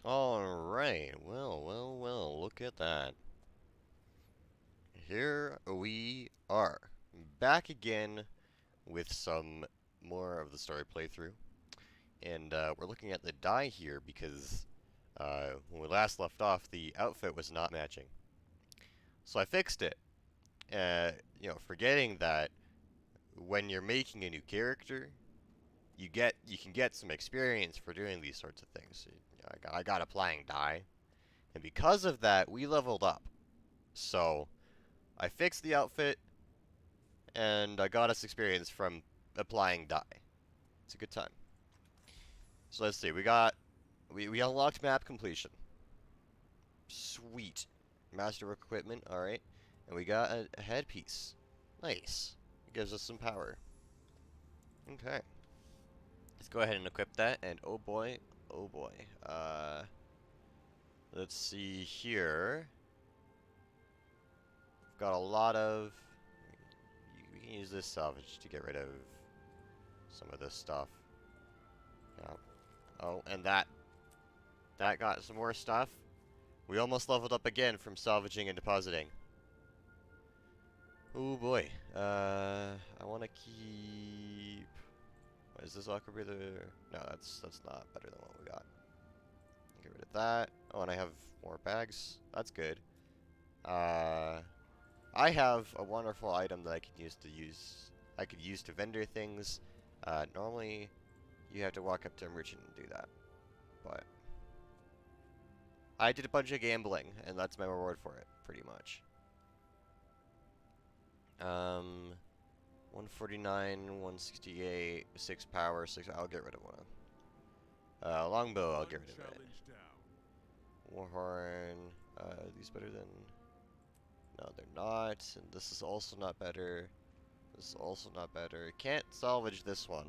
Alright, well, look at that. Here we are, back again with some more of the story playthrough. And we're looking at the dye here because when we last left off, the outfit was not matching. So I fixed it. Forgetting that when you're making a new character, you can get some experience for doing these sorts of things. I got applying dye, and because of that, we leveled up. So I fixed the outfit, and I got us experience from applying dye. It's a good time. So let's see. We unlocked map completion. Sweet. Master of equipment. All right, and we got a headpiece. Nice. It gives us some power. Okay. Let's go ahead and equip that. And oh boy, oh boy. Let's see here. We've got a lot of. We can use this salvage to get rid of some of this stuff. Yeah. Oh, and that got some more stuff. We almost leveled up again from salvaging and depositing. Oh boy. I want to keep. What is this aqua breather? No, that's not better than what we got. Get rid of that. Oh, and I have more bags. That's good. I have a wonderful item that I could use to vendor things. Normally, you have to walk up to a merchant and do that, but I did a bunch of gambling, and that's my reward for it, pretty much. 149, 168, 6 power, 6. I'll get rid of one. Longbow, I'll get rid of it. Warhorn, these better than. No, they're not, and this is also not better. This is also not better. Can't salvage this one.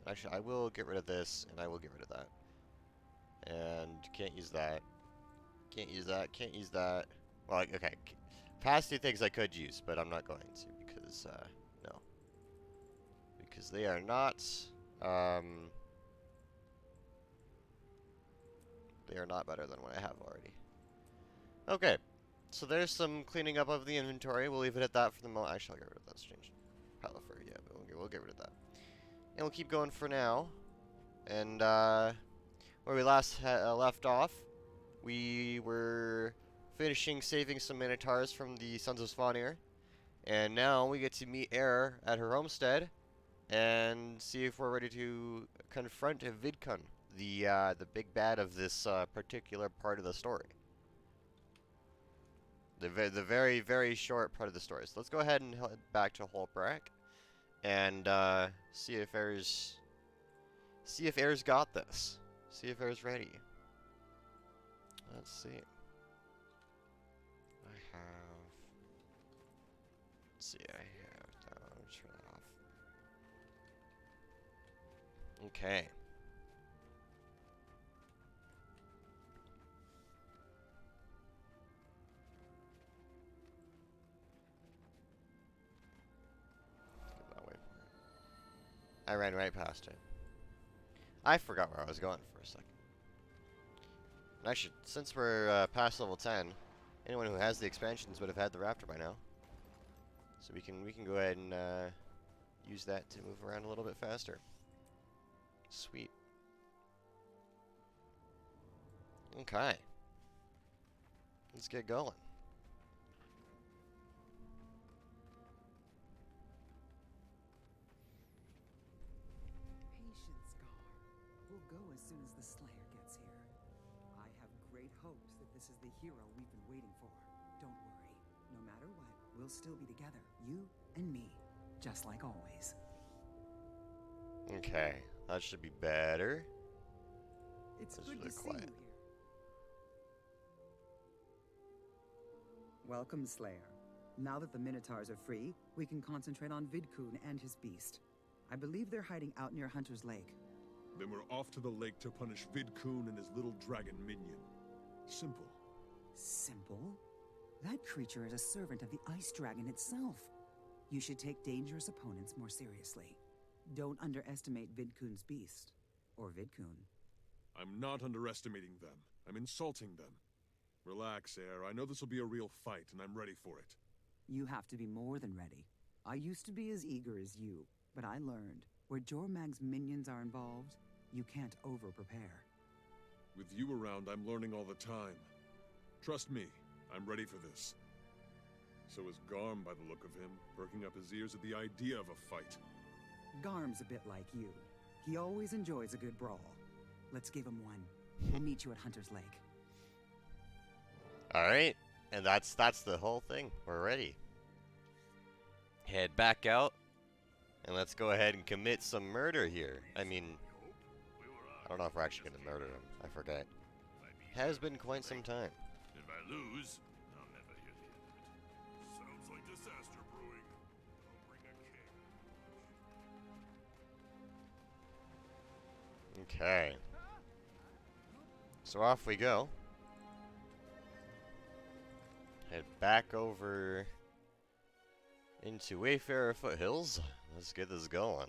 Actually, I will get rid of this, and I will get rid of that. And can't use that. Can't use that. Can't use that. Well, okay. Past two things I could use, but I'm not going to because, no. Because they are not, they are not better than what I have already. Okay. So there's some cleaning up of the inventory. We'll leave it at that for the moment. Actually, I'll get rid of that strange Palifer. Yeah, but we'll get rid of that. And we'll keep going for now. And, where we last left off, we were finishing saving some Minotaurs from the Sons of Svanir. And now we get to meet Air at her homestead and see if we're ready to confront Vidkun, the big bad of this particular part of the story. The very, very short part of the story. So let's go ahead and head back to Holbrook and see if Air's got this. See if Air's ready. Let's see. I have that. I'll turn that off. Okay. That way. I ran right past it. I forgot where I was going for a second. And actually, since we're past level 10, anyone who has the expansions would have had the Raptor by now. So we can go ahead and use that to move around a little bit faster. Sweet. Okay. Let's get going. Patience, Gar. We'll go as soon as the Slayer gets here. I have great hopes that this is the hero we've been waiting for. Don't worry. No matter what, we'll still be together. You and me. Just like always. Okay. That should be better. It's This is good really to quiet. see you here. Welcome, Slayer. Now that the Minotaurs are free, we can concentrate on Vidkun and his beast. I believe they're hiding out near Hunter's Lake. Then we're off to the lake to punish Vidkun and his little dragon minion. Simple. Simple? That creature is a servant of the Ice Dragon itself. You should take dangerous opponents more seriously. Don't underestimate Vidkun's beast. Or Vidkun. I'm not underestimating them. I'm insulting them. Relax, Air. I know this will be a real fight, and I'm ready for it. You have to be more than ready. I used to be as eager as you, but I learned, where Jormag's minions are involved, you can't over-prepare. With you around, I'm learning all the time. Trust me, I'm ready for this. So is Garm by the look of him, perking up his ears at the idea of a fight. Garm's a bit like you. He always enjoys a good brawl. Let's give him one. We'll meet you at Hunter's Lake. Alright, and that's the whole thing. We're ready. Head back out, and let's go ahead and commit some murder here. I mean, I don't know if we're actually going to murder him. I forget. Has been quite some time. If I lose, I'll never hear the end of it. Sounds like disaster brewing. I'll bring a king. Okay. So off we go. Head back over into Wayfarer Foothills. Let's get this going.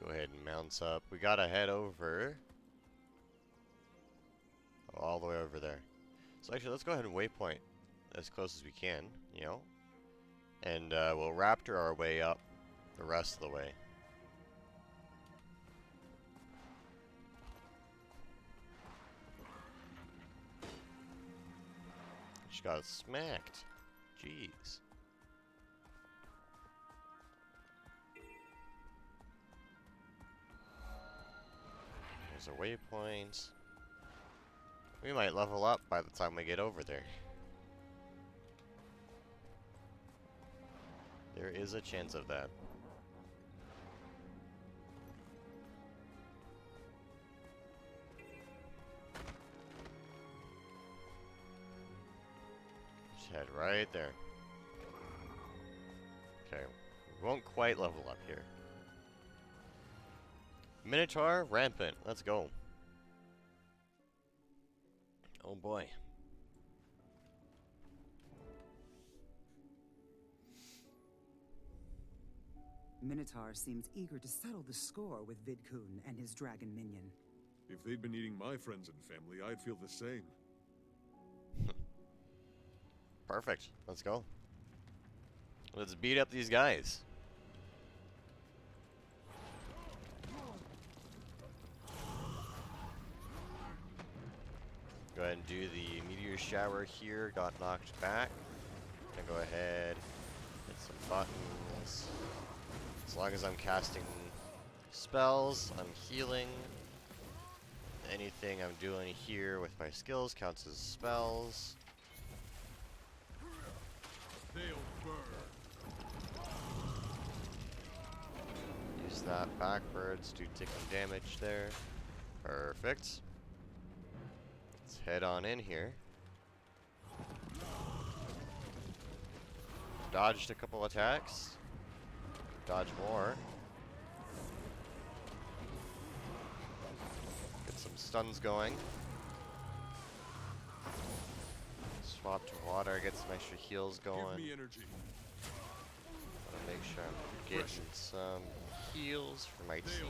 Go ahead and mount up. We gotta head over. Oh, all the way over there. So actually, let's go ahead and waypoint as close as we can, you know? And we'll raptor our way up the rest of the way. She got smacked. Jeez. There's a waypoint. We might level up by the time we get over there. There is a chance of that. Just head right there. Okay, we won't quite level up here. Minotaur rampant. Let's go. Oh boy. Minotaur seems eager to settle the score with Vidkun and his dragon minion. If they'd been eating my friends and family, I'd feel the same. Perfect. Let's go. Let's beat up these guys. Go ahead and do the meteor shower here. Got knocked back. Gonna go ahead, hit some buttons. As long as I'm casting spells, I'm healing. Anything I'm doing here with my skills counts as spells. They'll burn. Use that backwards to take some damage there. Perfect. Let's head on in here. Dodged a couple attacks. Dodge more. Get some stuns going. Swap to water, get some extra heals going. Give me energy. Wanna make sure I'm getting some heals for my team.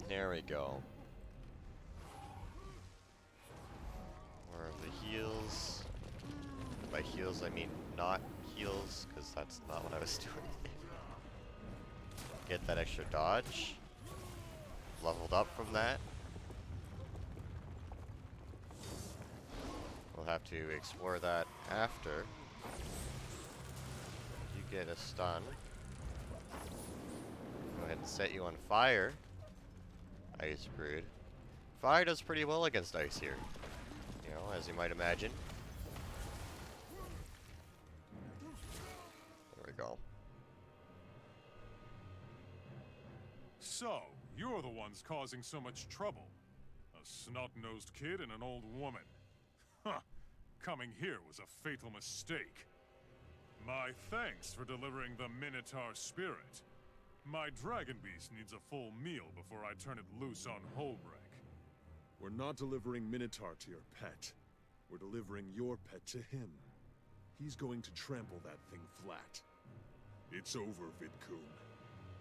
There we go. More of the heals. By heals, I mean not heals, because that's not what I was doing. Get that extra dodge. Leveled up from that. We'll have to explore that after. You get a stun. Go ahead and set you on fire. Ice Brood. Fire does pretty well against ice here. You know, as you might imagine. There we go. So, you're the ones causing so much trouble. A snot-nosed kid and an old woman. Huh. Coming here was a fatal mistake. My thanks for delivering the Minotaur spirit. My dragon beast needs a full meal before I turn it loose on Holbreak. We're not delivering Minotaur to your pet. We're delivering your pet to him. He's going to trample that thing flat. It's over, Vidkun.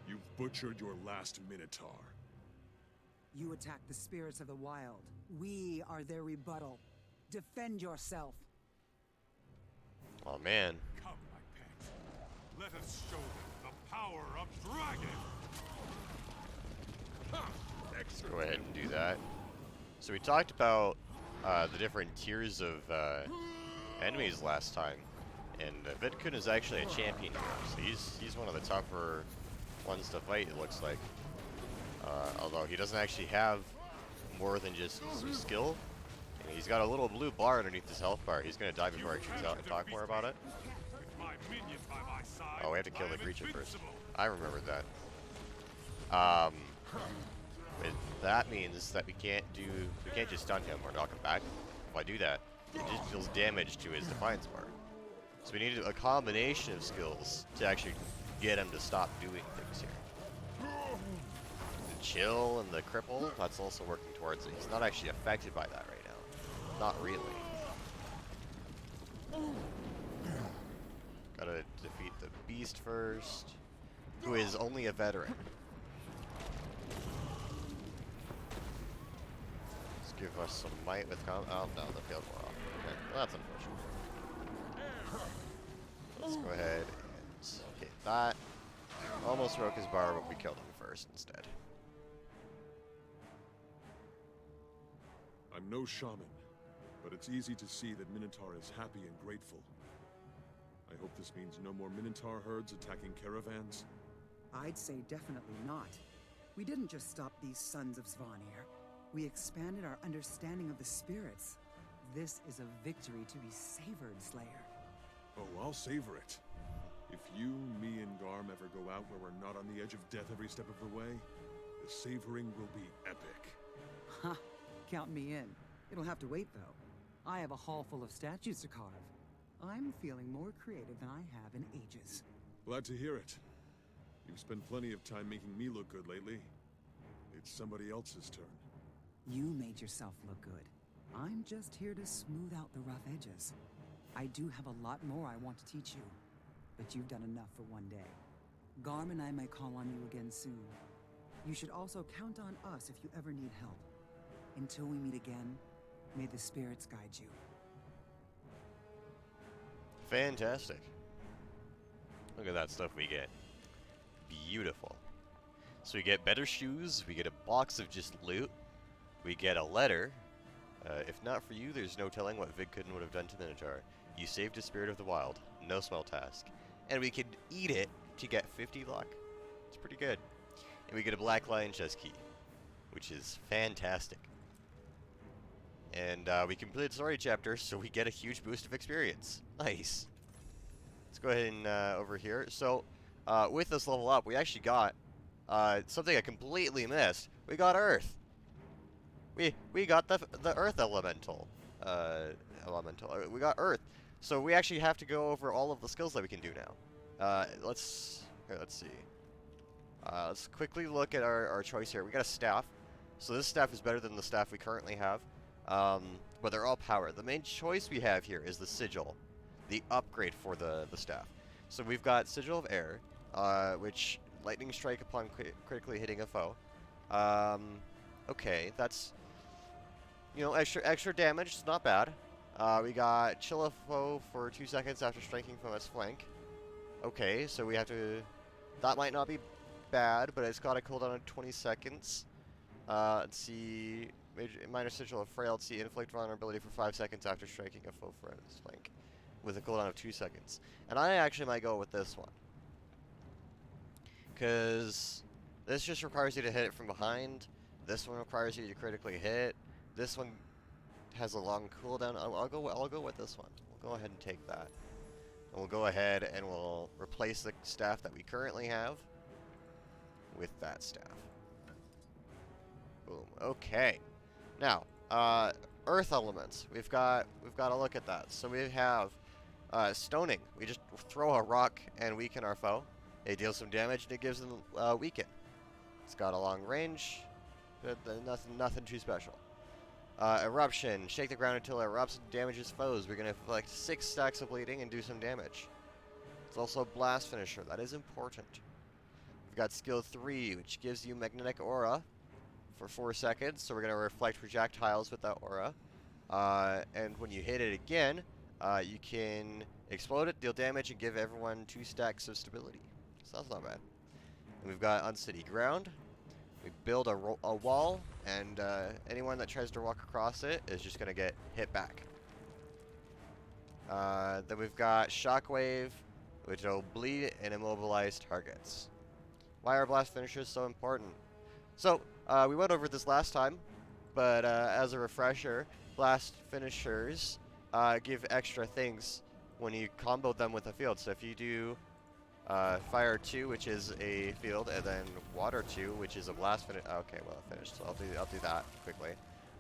You've butchered your last Minotaur. You attack the spirits of the wild. We are their rebuttal. Defend yourself. Oh man. Come, my pet. Let us show them the power of dragon! Let's go ahead and do that. So we talked about the different tiers of enemies last time, and Vidkun is actually a champion here, so he's one of the tougher ones to fight, it looks like. Although he doesn't actually have more than just some skill. And he's got a little blue bar underneath his health bar. He's gonna die before I choose out and talk more about it. Oh, we have to kill the creature first. I remembered that. But that means that we can't just stun him or knock him back. If I do that, it just deals damage to his defiance bar. So we need a combination of skills to actually get him to stop doing things here. The chill and the cripple, that's also working towards it. He's not actually affected by that right now. Not really. Gotta defeat the beast first, who is only a veteran. Let's give us some might with oh no, the field wore off. Okay, well, that's unfortunate. Let's go ahead and hit that. Almost broke his bar, but we killed him first instead. I'm no shaman, but it's easy to see that Minotaur is happy and grateful. I hope this means no more Minotaur herds attacking caravans. I'd say definitely not. We didn't just stop these sons of Svanir. We expanded our understanding of the spirits. This is a victory to be savored, Slayer. Oh, I'll savor it. If you, me, and Garm ever go out where we're not on the edge of death every step of the way, the savoring will be epic. Ha! Count me in. It'll have to wait, though. I have a hall full of statues to carve. I'm feeling more creative than I have in ages. Glad to hear it. You've spent plenty of time making me look good lately. It's somebody else's turn. You made yourself look good. I'm just here to smooth out the rough edges. I do have a lot more I want to teach you, but you've done enough for one day. Garm and I may call on you again soon. You should also count on us if you ever need help. Until we meet again, may the spirits guide you. Fantastic. Look at that stuff we get. Beautiful. So we get better shoes, we get a box of just loot, we get a letter. If not for you, there's no telling what Vidkun would have done to Minotaur. You saved a spirit of the wild. No small task. And we can eat it to get 50 luck. It's pretty good. And we get a black lion chest key, which is fantastic. And we completed story chapter, so we get a huge boost of experience. Nice. Let's go ahead and over here. So with this level up, we actually got something I completely missed. We got Earth. We got the Earth Elemental. We got Earth. So we actually have to go over all of the skills that we can do now. Let's see. Let's quickly look at our choice here. We got a staff. So this staff is better than the staff we currently have. But they're all power. The main choice we have here is the sigil, the upgrade for the staff. So we've got Sigil of Air, which lightning strike upon critically hitting a foe. Okay, that's, you know, extra damage. It's not bad. We got chill a foe for 2 seconds after striking from its flank. Okay, so we have to. That might not be bad, but it's got a cooldown of 20 seconds. Let's see. Minor Sigil of Frailty, inflict vulnerability for 5 seconds after striking a foe from its flank, with a cooldown of 2 seconds. And I actually might go with this one, because this just requires you to hit it from behind. This one requires you to critically hit. This one has a long cooldown. I'll go with this one. We'll go ahead and take that. And we'll go ahead and we'll replace the staff that we currently have with that staff. Boom. Okay. Now, earth elements. We've got to look at that. So we have stoning. We just throw a rock and weaken our foe. It deals some damage and it gives them weaken. It's got a long range. Nothing too special. Eruption. Shake the ground until it erupts and damages foes. We're going to inflict 6 stacks of bleeding and do some damage. It's also a blast finisher. That is important. We've got skill 3, which gives you magnetic aura for 4 seconds. So we're going to reflect projectiles with that aura. And when you hit it again, you can explode it, deal damage, and give everyone 2 stacks of stability. So that's not bad. And we've got unsteady ground. We build a wall, and anyone that tries to walk across it is just going to get hit back. Then we've got Shockwave, which will bleed and immobilize targets. Why are blast finishers so important? So, we went over this last time, but as a refresher, blast finishers give extra things when you combo them with a field. So if you do Fire 2, which is a field, and then Water 2, which is a blast finish. Okay, well, it finished, so I'll do that quickly.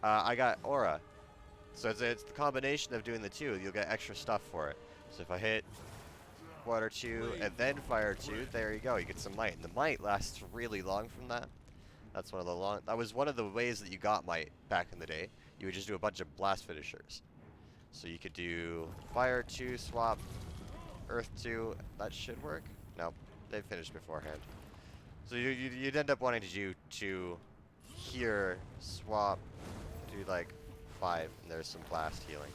I got Aura. So it's the combination of doing the two. You'll get extra stuff for it. So if I hit Water 2 and then Fire 2, there you go. You get some Might. And the Might lasts really long from that. That's one of the that was one of the ways that you got Might back in the day. You would just do a bunch of blast finishers. So you could do Fire 2, swap, Earth 2. That should work. No, they finished beforehand. So you'd end up wanting to do 2 here, swap, do like 5, and there's some blast healing.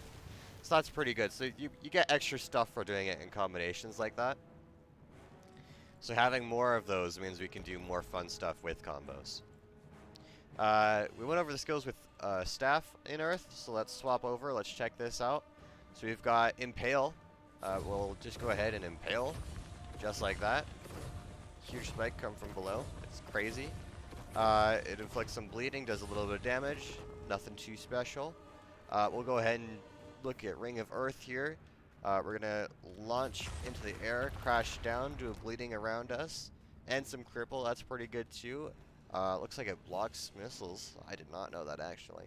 So that's pretty good. So you get extra stuff for doing it in combinations like that. So having more of those means we can do more fun stuff with combos. We went over the skills with staff in Earth, so let's swap over. Let's check this out. So we've got Impale. We'll just go ahead and Impale, just like that. Huge spike come from below. It's crazy. It inflicts some bleeding, does a little bit of damage. Nothing too special. We'll go ahead and look at Ring of Earth here. We're gonna launch into the air, crash down, do a bleeding around us, and some cripple. That's pretty good too. Looks like it blocks missiles. I did not know that actually.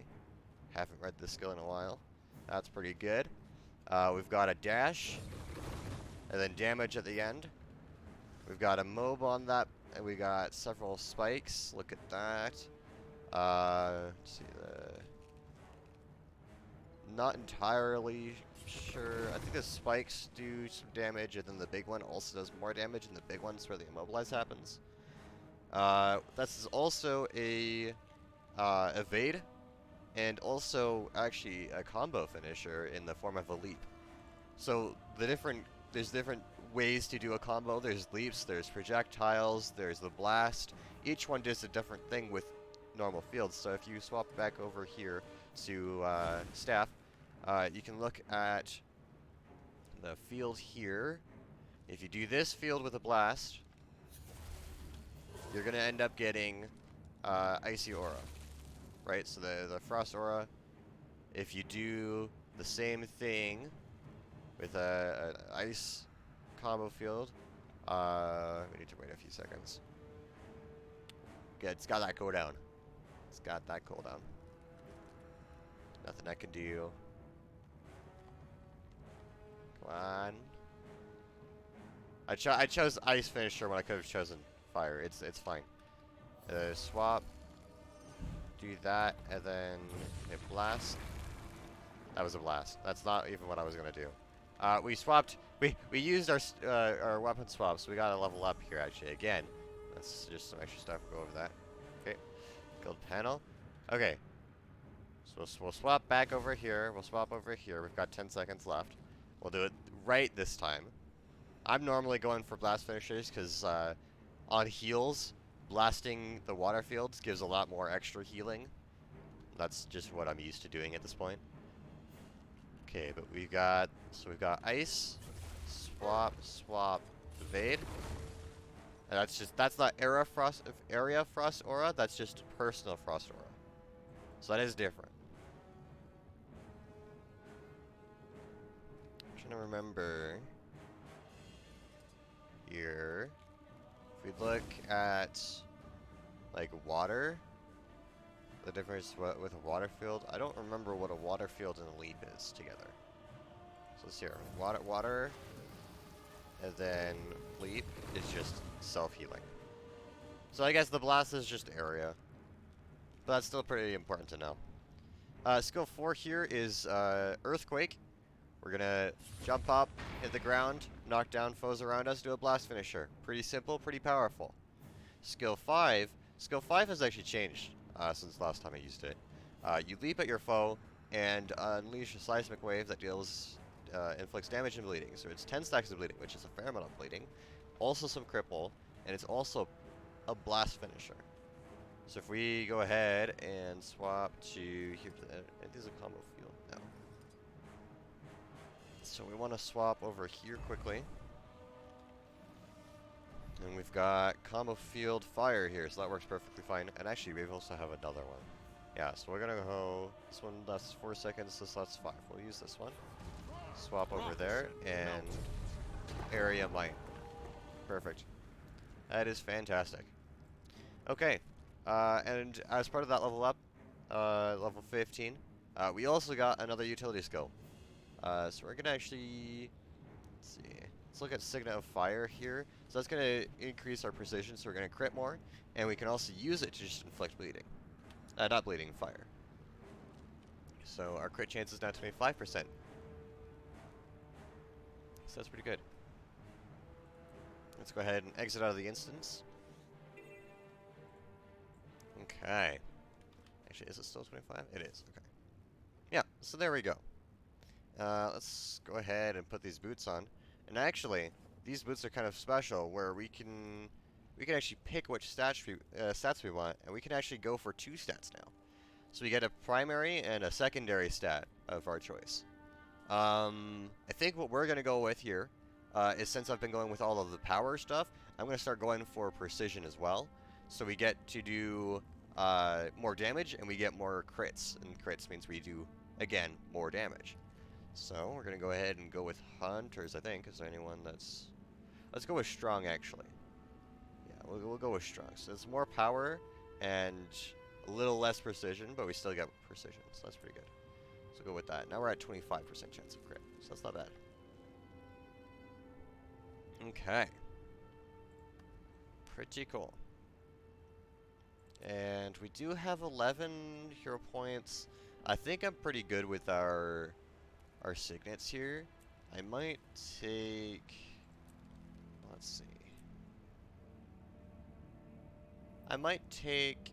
Haven't read this skill in a while. That's pretty good. We've got a dash, and then damage at the end. We've got a mob on that, and we got several spikes. Look at that. Let's see not entirely sure. I think the spikes do some damage, and then the big one also does more damage, and the big one's where the immobilize happens. That's also a evade, and also actually a combo finisher in the form of a leap. So there's different ways to do a combo. There's leaps, there's projectiles, there's the blast. Each one does a different thing with normal fields. So if you swap back over here to staff, you can look at the field here. If you do this field with a blast, you're going to end up getting Icy Aura, right? So the Frost Aura, if you do the same thing with an Ice combo field, we need to wait a few seconds. Good, it's got that cooldown. It's got that cooldown. Nothing I can do. Come on. I chose Ice Finisher when I could have chosen Fire. It's fine. Swap. Do that, and then a blast. That was a blast. That's not even what I was gonna do. We swapped. We used our weapon swaps. So we got to level up here actually again. That's just some extra stuff. We'll go over that. Okay. Guild panel. Okay. So we'll swap back over here. We'll swap over here. We've got 10 seconds left. We'll do it right this time. I'm normally going for blast finishers because on heals, blasting the water fields gives a lot more extra healing. That's just what I'm used to doing at this point. Okay, but we've got ice, swap, evade. And that's not area frost aura, that's just personal frost aura. So that is different. I'm trying to remember here. If we look at like water, the difference with a water field, I don't remember what a water field and a leap is together. So let's see here. Water, and then leap is just self-healing. So I guess the blast is just area. But that's still pretty important to know. Skill 4 here is Earthquake. We're gonna jump up, hit the ground, knock down foes around us, do a blast finisher. Pretty simple, pretty powerful. Skill 5. Skill 5 has actually changed since last time I used it. You leap at your foe and unleash a seismic wave that inflicts damage and bleeding. So it's 10 stacks of bleeding, which is a fair amount of bleeding. Also some cripple, and it's also a blast finisher. So if we go ahead and swap to here, it is a combo field. No. So we want to swap over here quickly. And we've got combo field fire here, so that works perfectly fine. And actually, we also have another one. Yeah, so we're gonna go. This one lasts 4 seconds. This lasts 5. We'll use this one. Swap over there and area mine. Perfect. That is fantastic. Okay, and as part of that level up, level 15, we also got another utility skill. So we're gonna actually, let's see, let's look at Signet of Fire here. So that's gonna increase our precision, so we're gonna crit more, and we can also use it to just inflict bleeding. Not bleeding, fire. So our crit chance is now 25%. So that's pretty good. Let's go ahead and exit out of the instance. Okay. Actually, is it still 25? It is, okay. Yeah, so there we go. Let's go ahead and put these boots on. And actually, these boots are kind of special, where we can actually pick which stats we want, and we can actually go for 2 stats now. So we get a primary and a secondary stat of our choice. I think what we're gonna go with here is, since I've been going with all of the power stuff, I'm gonna start going for precision as well. So we get to do more damage, and we get more crits, and crits means we do, again, more damage. So we're gonna go ahead and go with hunters, I think. Is there anyone that's... Let's go with strong, actually. Yeah, we'll go with strong. So it's more power and a little less precision, but we still get precision, so that's pretty good. So go with that. Now we're at 25% chance of crit, so that's not bad. Okay. Pretty cool. And we do have 11 hero points. I think I'm pretty good with our signets here. I might take... Let's see. I might take...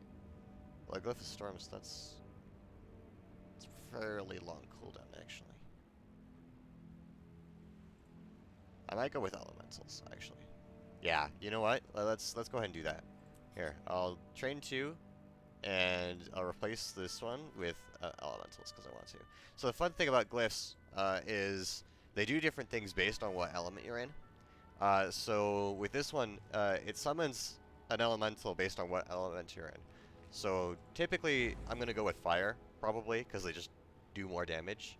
Well, Glyph of Storms, it's fairly long cooldown, actually. I might go with Elementals, actually. Yeah, you know what? Let's go ahead and do that. Here, I'll train 2, and I'll replace this one with Elementals, because I want to. So the fun thing about Glyphs is they do different things based on what element you're in. So with this one, it summons an Elemental based on what element you're in. So typically, I'm gonna go with fire, probably, because they just do more damage.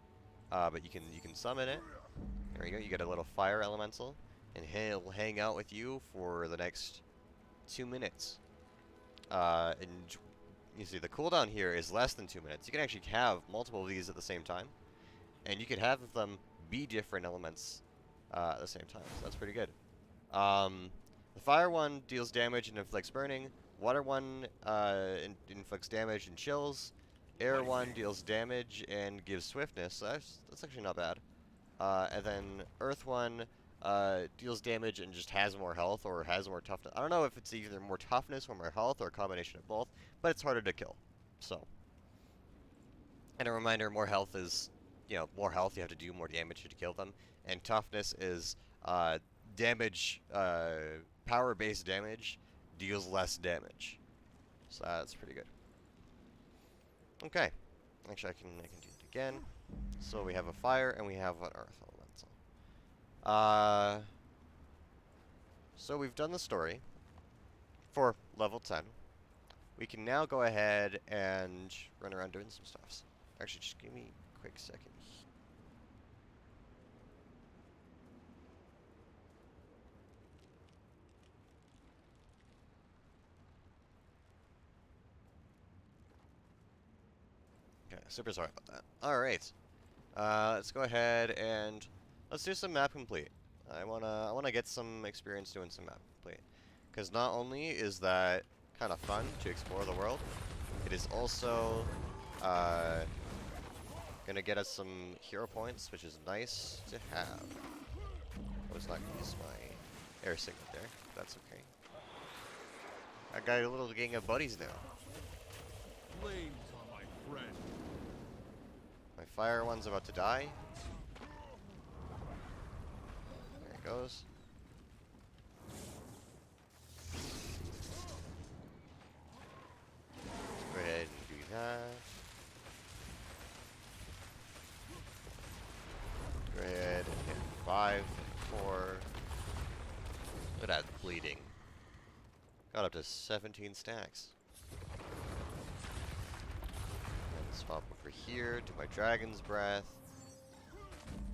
But you can summon it. There you go. You get a little fire elemental, and he'll hang out with you for the next 2 minutes. And you see the cooldown here is less than 2 minutes. You can actually have multiple of these at the same time, and you could have them be different elements at the same time. So that's pretty good. The fire one deals damage and inflicts burning. Water one inflicts damage and chills. Air one deals damage and gives swiftness. So that's actually not bad. And then Earth one deals damage and just has more health or has more toughness. I don't know if it's either more toughness or more health or a combination of both, but it's harder to kill. So, and a reminder, more health is, more health, you have to do more damage to kill them. And toughness is damage, power-based damage deals less damage. So that's pretty good. Okay. Actually, I can do it again. So we have a fire and we have an earth elemental. So we've done the story for level 10. We can now go ahead and run around doing some stuff. Actually, just give me a quick second. Okay, super sorry about that. Alright. Let's go ahead and let's do some map complete. I wanna get some experience doing some map complete. Because not only is that kind of fun to explore the world, it is also Gonna get us some hero points, which is nice to have. I was not gonna use my air signal there. That's okay. I got a little gang of buddies now. Flames are my friend. My fire one's about to die. There it goes. Let's go ahead and do that. Go ahead and hit 5, 4. Look at that bleeding. Got up to 17 stacks. Let's hop over here, do my Dragon's Breath.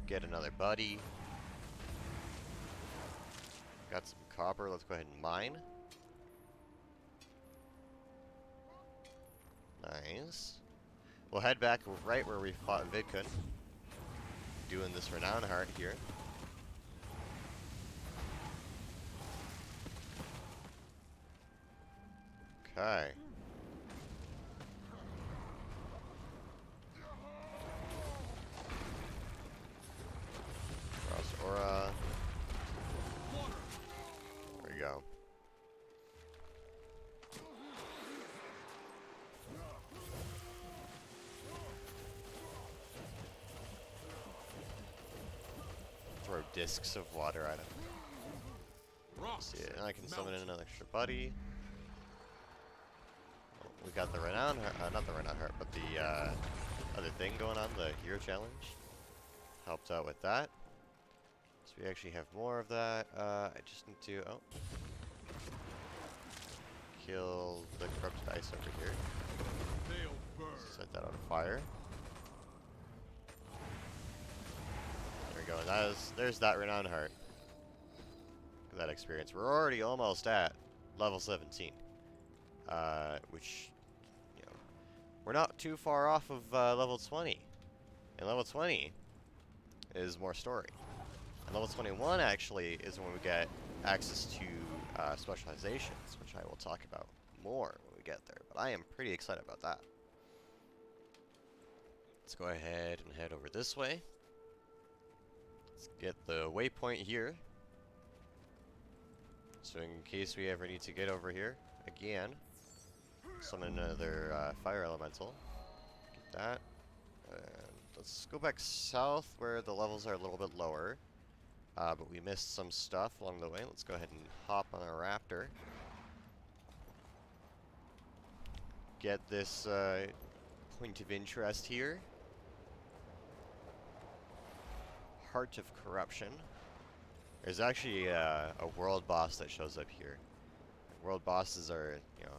Get another buddy. Got some copper, let's go ahead and mine. Nice. We'll head back right where we fought Vidkun. Doing this Renown Heart here. Okay. Cross Aura. There we go. Throw discs of water at him. See it, and I can summon in another extra buddy. Oh, we got the Renown Heart, not the Renown Heart, but the other thing going on, the Hero Challenge. Helped out with that. So we actually have more of that. I just need to, kill the corrupted ice over here. Set that on fire. There we go, and there's that Renown Heart. Look at that experience. We're already almost at level 17. Which, you know, we're not too far off of level 20. And level 20 is more story. And level 21 actually is when we get access to specializations, which I will talk about more when we get there. But I am pretty excited about that. Let's go ahead and head over this way. Let's get the waypoint here. So in case we ever need to get over here again, summon another fire elemental. Get that. And let's go back south where the levels are a little bit lower. But we missed some stuff along the way. Let's go ahead and hop on our raptor. Get this point of interest here. Heart of Corruption. There's actually a world boss that shows up here. World bosses are, you know,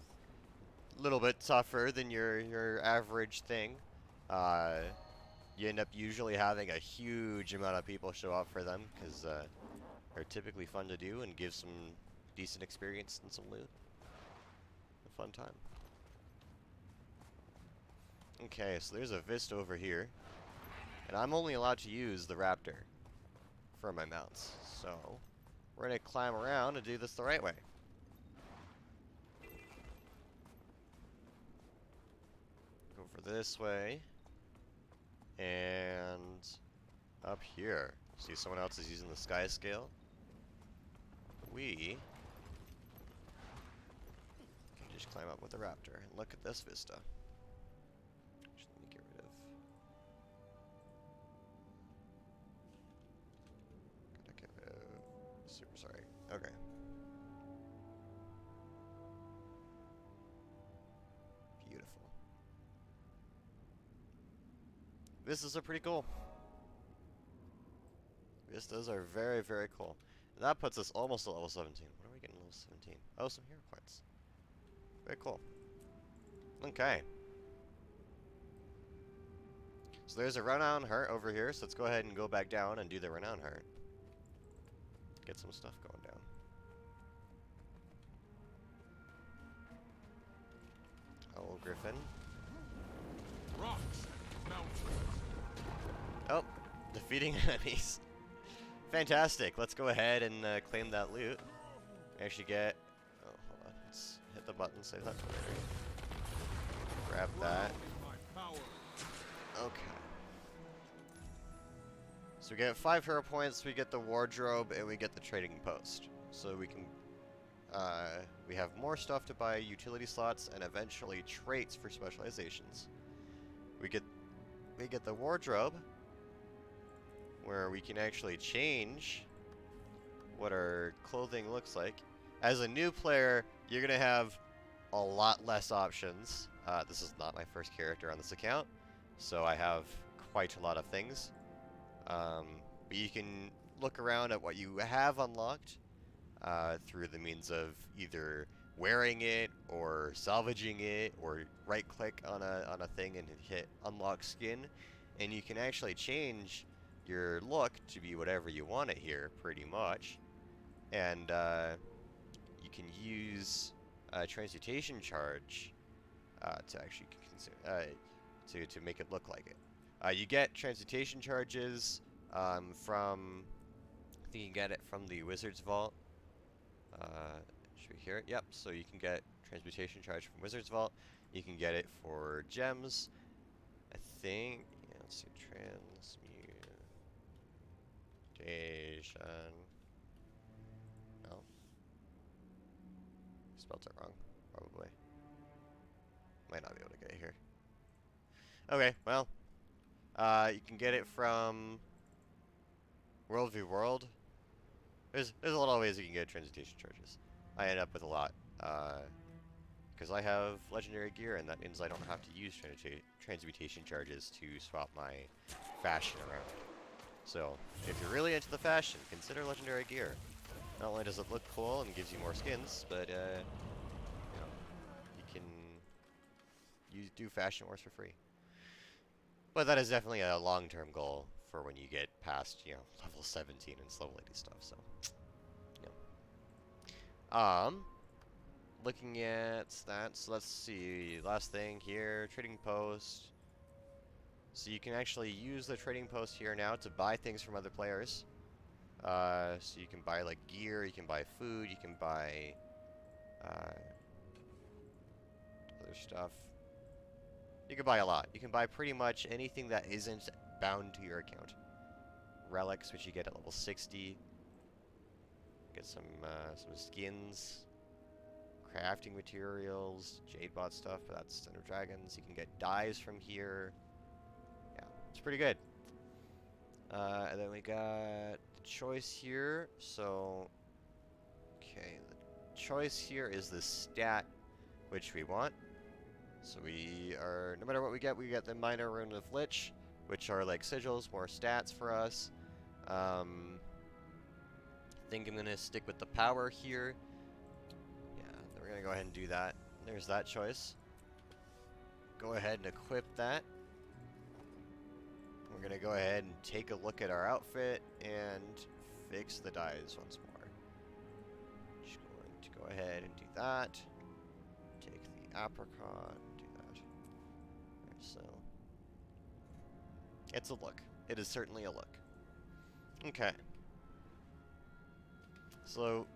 a little bit tougher than your average thing. You end up usually having a huge amount of people show up for them because they're typically fun to do and give some decent experience and some loot. A fun time. Okay, so there's a Vista over here, and I'm only allowed to use the Raptor for my mounts. So we're gonna climb around and do this the right way. Go for this way. And up here. See, someone else is using the sky scale. We can just climb up with the raptor and look at this vista. Actually, let me get rid of. Gotta get rid of. Super sorry. Okay. Beautiful. Vistas are pretty cool. Vistas are very, very cool. And that puts us almost at level 17. What are we getting level 17? Oh, some hero points. Very cool. Okay. So there's a Renown Heart over here, so let's go ahead and go back down and do the Renown Heart. Get some stuff going down. Owl Griffin. Rocks, mountains. Oh, defeating enemies. Fantastic. Let's go ahead and claim that loot. Actually get... Oh, hold on. Let's hit the button, save that for later. Grab that. Okay. So we get 5 hero points, we get the wardrobe, and we get the trading post. So we can, we have more stuff to buy, utility slots, and eventually traits for specializations. We get the wardrobe, where we can actually change what our clothing looks like. As a new player, you're gonna have a lot less options. This is not my first character on this account, so I have quite a lot of things. But you can look around at what you have unlocked through the means of either wearing it or salvaging it, or right-click on a thing and hit unlock skin, and you can actually change your look to be whatever you want it here, pretty much. And you can use transmutation charge to actually to make it look like it. You get transmutation charges from, I think you can get it from the Wizard's Vault. Should we hear it? Yep. So you can get transmutation charge from Wizard's Vault. You can get it for gems. I think. Yeah, let's see. Transmutation. No. Spelled it wrong, probably. Might not be able to get it here. Okay, well, you can get it from World v World. There's a lot of ways you can get transmutation charges. I end up with a lot, because I have legendary gear, and that means I don't have to use transmutation charges to swap my fashion around. So, if you're really into the fashion, consider legendary gear. Not only does it look cool and gives you more skins, but you know, you can do fashion wars for free. But that is definitely a long-term goal for when you get past, you know, level 17 and slow lady stuff. So, yeah. Looking at stats, let's see. Last thing here, trading post. So you can actually use the trading post here now to buy things from other players. So you can buy like gear, you can buy food, you can buy other stuff. You can buy a lot. You can buy pretty much anything that isn't bound to your account. Relics, which you get at level 60. Get some skins, crafting materials, jade bot stuff, but that's Center Dragons. You can get dyes from here. Yeah, it's pretty good. And then we got the choice here. So, okay, the choice here is the stat which we want. So we are, no matter what we get the Minor Rune of Lich, which are like sigils, more stats for us. I think I'm gonna stick with the power here. Yeah, then we're gonna go ahead and do that. There's that choice. Go ahead and equip that. We're gonna go ahead and take a look at our outfit and fix the dyes once more. Just going to go ahead and do that. Take the apricot, do that. Right, so it's a look. It is certainly a look. Okay. So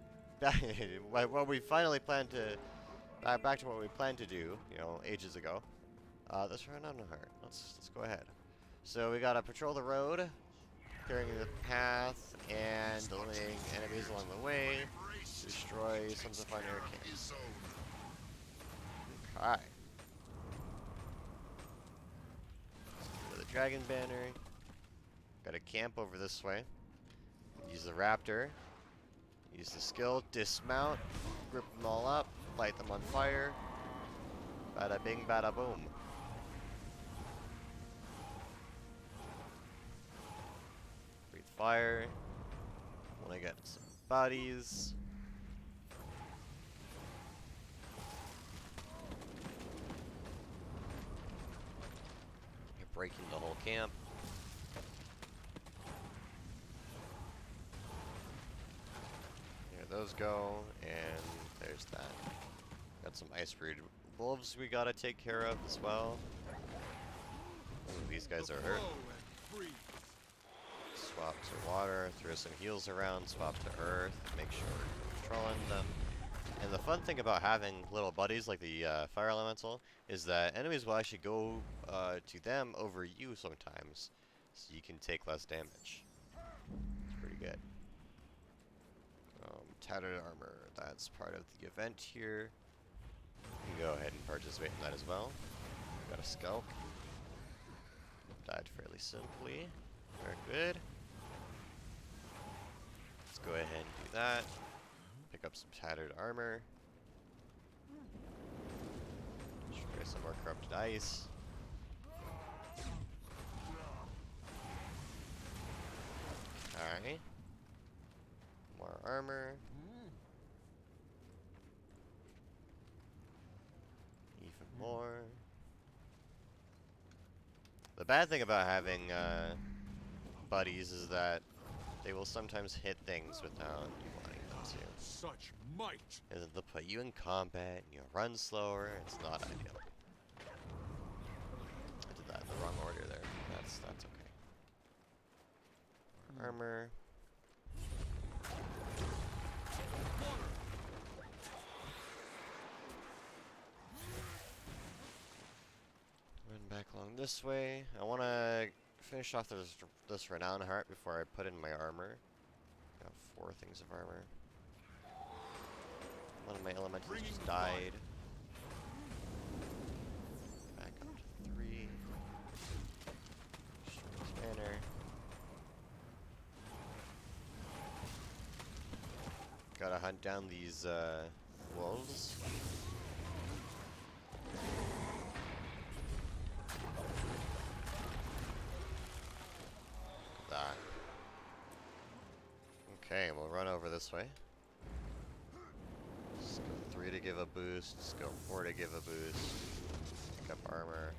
what we finally planned to back to what we planned to do, you know, ages ago. Let's run on her. Let's go ahead. So we gotta patrol the road, clearing the path, and eliminating enemies along the way. Destroy some of the finer camps. Okay. Go to the dragon banner. Gotta camp over this way. Use the raptor. Use the skill, dismount, grip them all up, light them on fire. Bada bing, bada boom. Breathe fire. When I get some bodies. You're breaking the whole camp. Those go, and there's that. Got some ice breed wolves we gotta take care of as well. Ooh, these guys are hurt. Swap to water, throw some heals around, swap to earth, make sure we're controlling them. And the fun thing about having little buddies like the fire elemental is that enemies will actually go to them over you sometimes, so you can take less damage. tattered armor. That's part of the event here. You can go ahead and participate in that as well. Got a skulk. Died fairly simply. Very good. Let's go ahead and do that. Pick up some tattered armor. Destroy some more corrupted ice. Alright. More armor. Even more. The bad thing about having buddies is that they will sometimes hit things without you wanting them to. Such might! And they'll put you in combat and you'll run slower. It's not ideal. I did that in the wrong order there. That's okay. More armor. Run back along this way. I want to finish off this renown heart before I put in my armor. Got 4 things of armor. One of my elementals just died. Back up to 3. Destroy this banner. Gotta hunt down these wolves. That. Okay, we'll run over this way. Just go 3 to give a boost, just go 4 to give a boost. Pick up armor.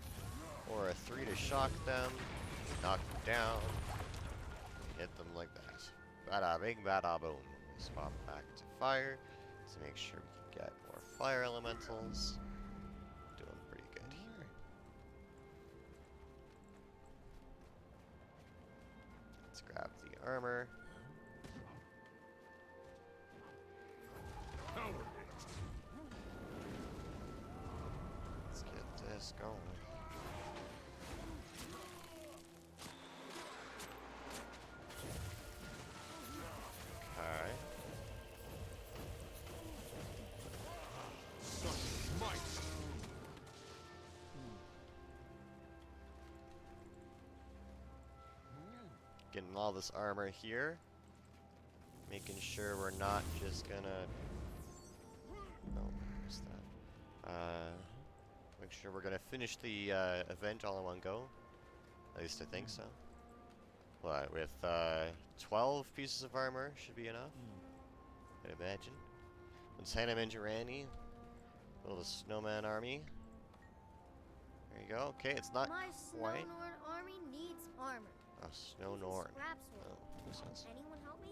Or a 3 to shock them, knock them down, hit them like that. Bada bing, bada boom. Swap back to fire to make sure we can get more fire elementals. Doing pretty good here. Let's grab the armor. Let's get this going. Okay. Getting all this armor here. Making sure we're not just gonna... Oh, what's that? Make sure we're gonna finish the event all in one go. At least I think so. What, with 12 pieces of armor should be enough? I'd imagine. Let's hand him into Randy. Build a snowman army. There you go. Okay, it's not My quite. Snow Norn army needs armor. Oh, Snow Norn. Scraps will. Oh, makes sense. Anyone help me?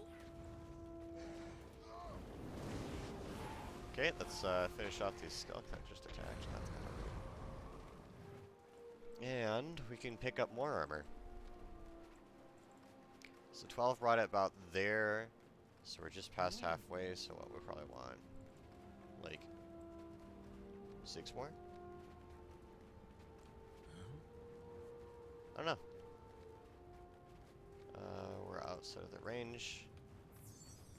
Okay, let's finish off these skulk that just attacked. That's kind of rude. And we can pick up more armor. So 12 brought it about there. So we're just past halfway, so what we probably want? Like 6 more? I don't know. We're outside of the range.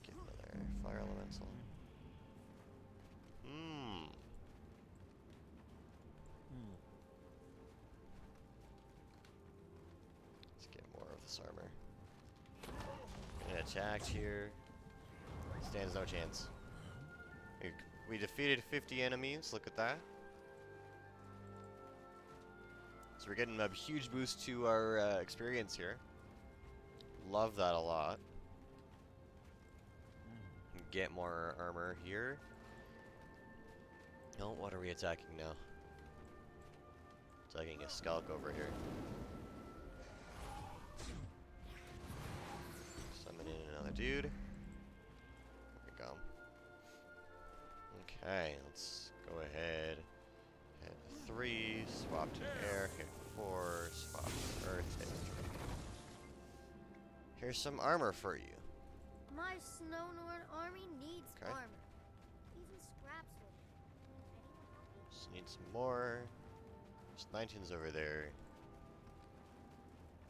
Get another fire elemental. Let's get more of this armor. Get attacked here. Stands no chance. We defeated 50 enemies. Look at that. So we're getting a huge boost to our experience here. Love that a lot. Get more armor here. Oh, what are we attacking now? Attacking a skulk over here. Summon in another dude. There we go. Okay, let's go ahead. Hit 3, swap to air, hit 4, swap to earth, hit 3. Here's some armor for you. My Snow Norn army needs Okay. armor. Even scraps will. Anyone help me? Just need some more. There's 19's over there.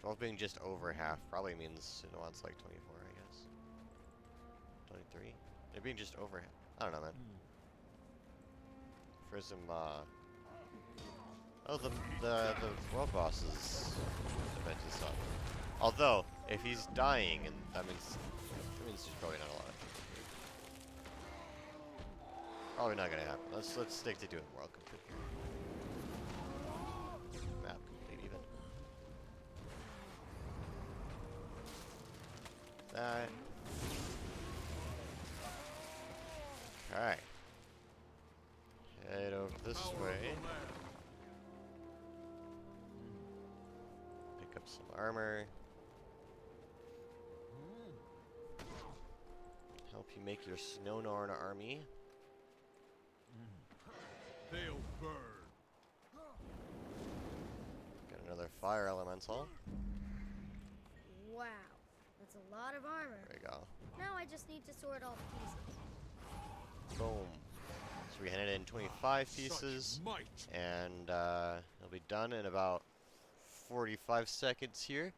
12 being just over half probably means it wants like 24, I guess. 23. Maybe just over him. I don't know, man. For some, oh, the world boss's event and stuff. Although, if he's dying, and that means he's probably not alive. Probably not gonna happen. Let's stick to doing world complete here. Map complete even. That. Okay. Head over this way. Pick up some armor. Help you make your Snow Norn army. They'll burn. Got another fire elemental. Wow, that's a lot of armor. There we go. Now I just need to sort all the pieces. Boom. So we handed in 25 pieces, Such might. and it'll be done in about 45 seconds here.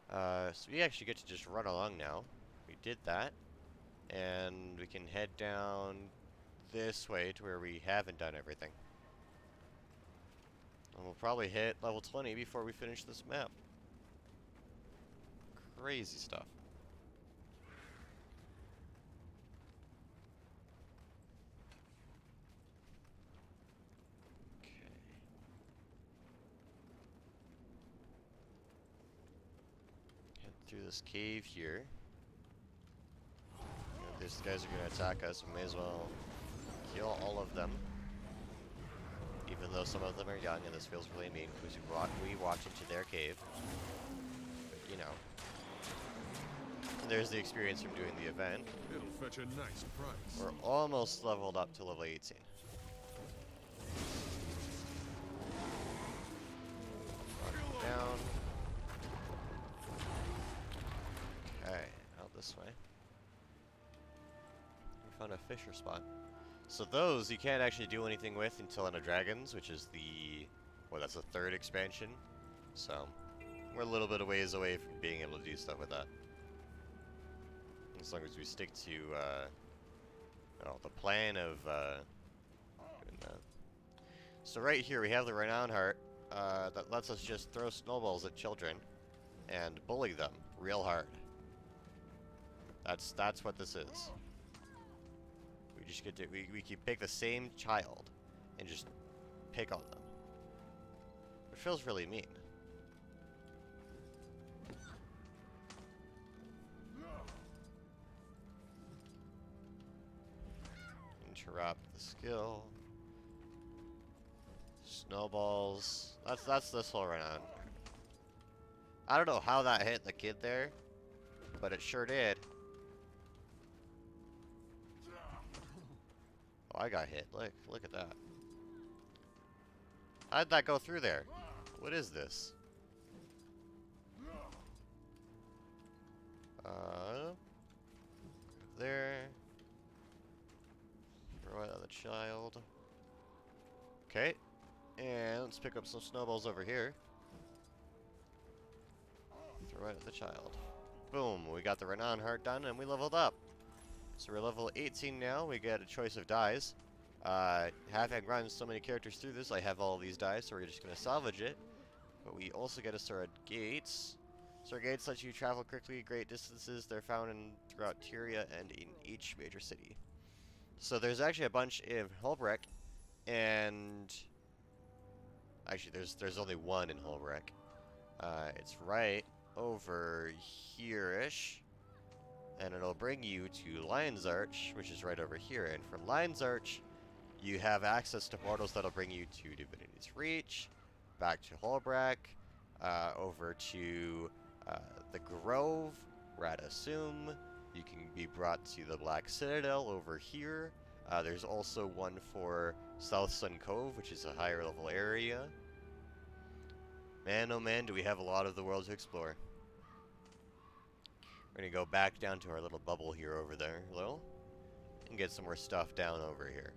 So we actually get to just run along now. We did that, and we can head down this way to where we haven't done everything. And we'll probably hit level 20 before we finish this map. Crazy stuff. Head through this cave here. These guys are going to attack us. We may as well kill all of them. Even though some of them are young, and this feels really mean because we walked into their cave. But, you know. And there's the experience from doing the event. It'll fetch a nice price. We're almost leveled up to level 18. Mark down. Okay, out this way. We found a fisher spot. So those you can't actually do anything with until End of Dragons, which is the, well, that's the 3rd expansion. So we're a little bit of ways away from being able to do stuff with that. As long as we stick to the plan of doing that. So right here we have the Renown Heart that lets us just throw snowballs at children and bully them real hard. That's what this is. We just get to we can pick the same child and just pick on them. It feels really mean. Interrupt the skill. Snowballs. That's this whole round. I don't know how that hit the kid there, but it sure did. Oh, I got hit. Look at that. How'd that go through there? What is this? There. Throw it at the child. Okay. And let's pick up some snowballs over here. Throw it at the child. Boom. We got the Renown Heart done and we leveled up. So we're level 18 now. We get a choice of dies. Having run so many characters through this, I have all of these dies, so we're just going to salvage it. But we also get a Sword Gates. Sword Gates let you travel quickly great distances. They're found throughout Tyria and in each major city. So there's actually a bunch in Holbreck, and actually there's only one in Holbreck. It's right over here-ish. And it'll bring you to Lion's Arch, which is right over here. And from Lion's Arch, you have access to portals that'll bring you to Divinity's Reach, back to Holbreck, over to the Grove, Radasum. You can be brought to the Black Citadel over here. There's also one for South Sun Cove, which is a higher level area. Man, oh man, do we have a lot of the world to explore. We're gonna go back down to our little bubble here over there, and get some more stuff down over here.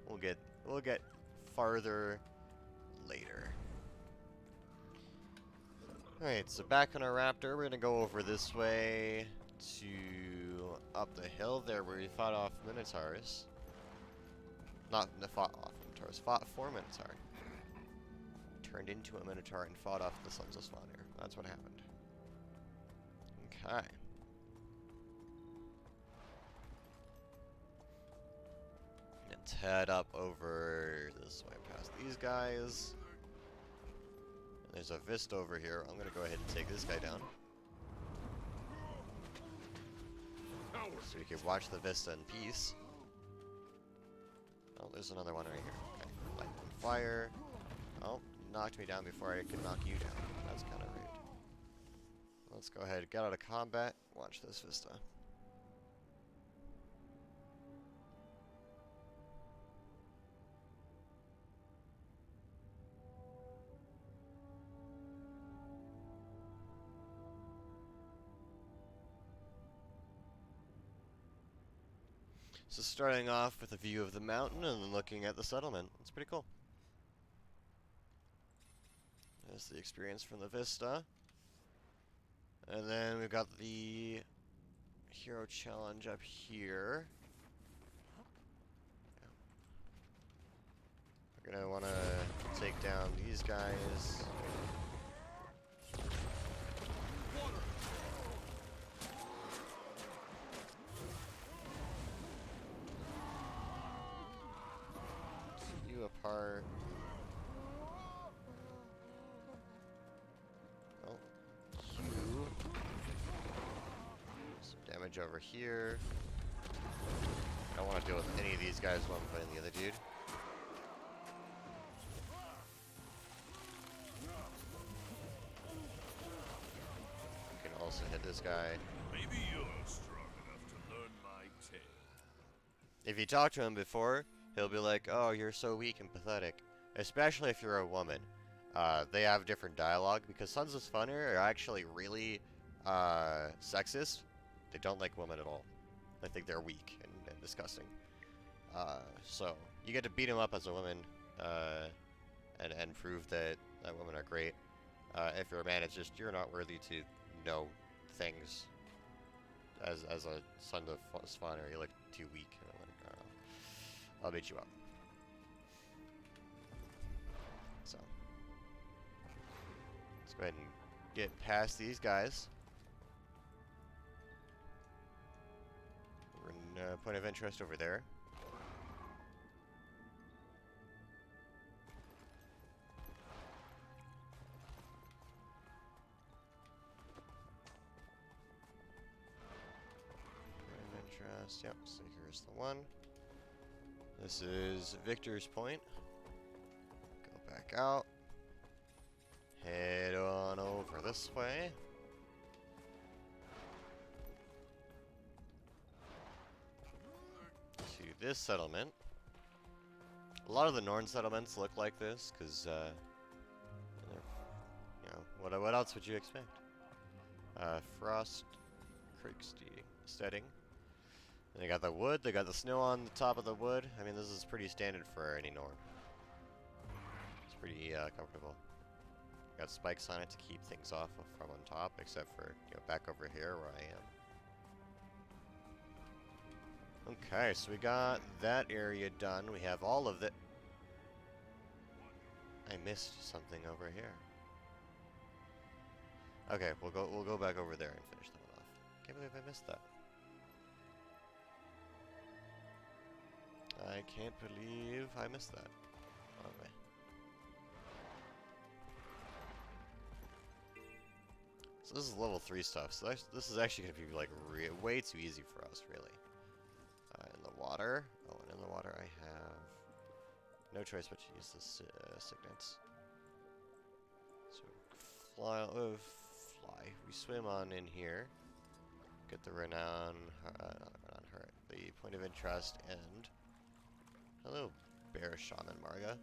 We'll get farther later. Alright, so back on our raptor, we're gonna go over this way to up the hill there where we fought off Minotaurs. Not fought off Minotaurs, fought for Minotaur. Turned into a Minotaur and fought off the Sons of Svanir. That's what happened. Okay. Let's head up over this way past these guys. And there's a Vista over here. I'm gonna go ahead and take this guy down. So we can watch the Vista in peace. Oh, there's another one right here. Okay. Light and fire. Oh, knocked me down before I could knock you down. That's kind of rude. Let's go ahead, get out of combat, watch this Vista. So starting off with a view of the mountain and then looking at the settlement. It's pretty cool. There's the experience from the Vista. And then we've got the hero challenge up here. We're gonna wanna take down these guys. You apart. Oh, you. Some damage over here. I don't want to deal with any of these guys while I'm fighting the other dude. You can also hit this guy. Maybe you're strong enough to learn my tale. If you talk to him before, he'll be like, oh, you're so weak and pathetic. Especially if you're a woman. They have different dialogue, because Sons of Svanir are actually really sexist. They don't like women at all. They think they're weak and disgusting. So, you get to beat him up as a woman, and prove that women are great. If you're a man, it's just, you're not worthy to know things. As a son of Svanir, you look too weak. And I'm like, I'll beat you up. So, let's go ahead and get past these guys. We're in point of interest over there. Yep, so here's the one. This is Victor's Point. Go back out. Head on over this way. To this settlement. A lot of the Norn settlements look like this, because, you know, what else would you expect? Frost Creek Steading. They got the wood, they got the snow on the top of the wood. I mean, this is pretty standard for any Norn. It's pretty comfortable. Got spikes on it to keep things off from on top, except for, you know, back over here where I am. Okay, so we got that area done. We have all of it. I missed something over here. Okay, we'll go back over there and finish that one off. Can't believe I missed that. I can't believe I missed that. Okay. So this is level 3 stuff, so this is actually going to be like way too easy for us, really. In the water. Oh, and in the water I have no choice but to use the signets. So fly. We swim on in here. Get the renown, the point of interest, and hello, Bear Shaman Marga.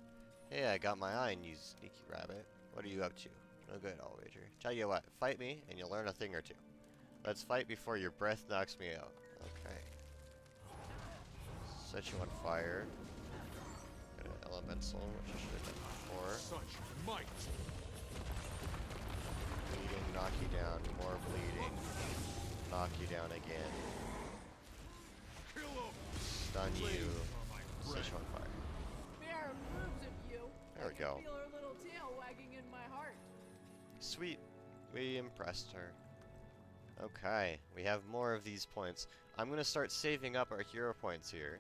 Hey, I got my eye on you, sneaky rabbit. What are you up to? No good, I'll wager. Tell you what, fight me, and you'll learn a thing or two. Let's fight before your breath knocks me out. Okay. Set you on fire. Got an elemental, which I should have done before. Such might. Bleeding, knock you down. More bleeding. Knock you down again. on you. Set you on fire. Fair approves of you. There we go. I can feel her little tail wagging in my heart. Sweet. We impressed her. Okay, we have more of these points. I'm going to start saving up our hero points here.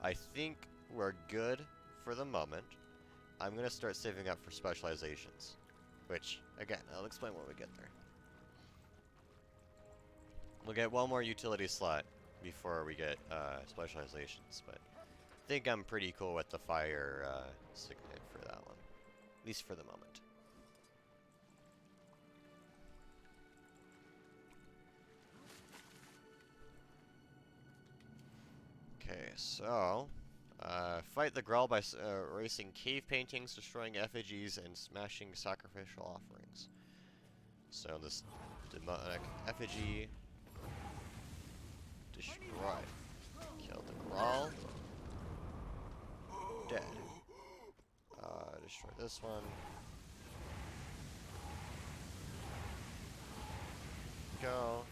I think we're good for the moment. I'm going to start saving up for specializations. Which, again, I'll explain when we get there. We'll get one more utility slot before we get specializations, but I think I'm pretty cool with the fire signet for that one. At least for the moment. Okay, so fight the Grawl by erasing cave paintings, destroying effigies, and smashing sacrificial offerings. So this demonic effigy, destroy, kill the Grawl, dead. Destroy this one. Go.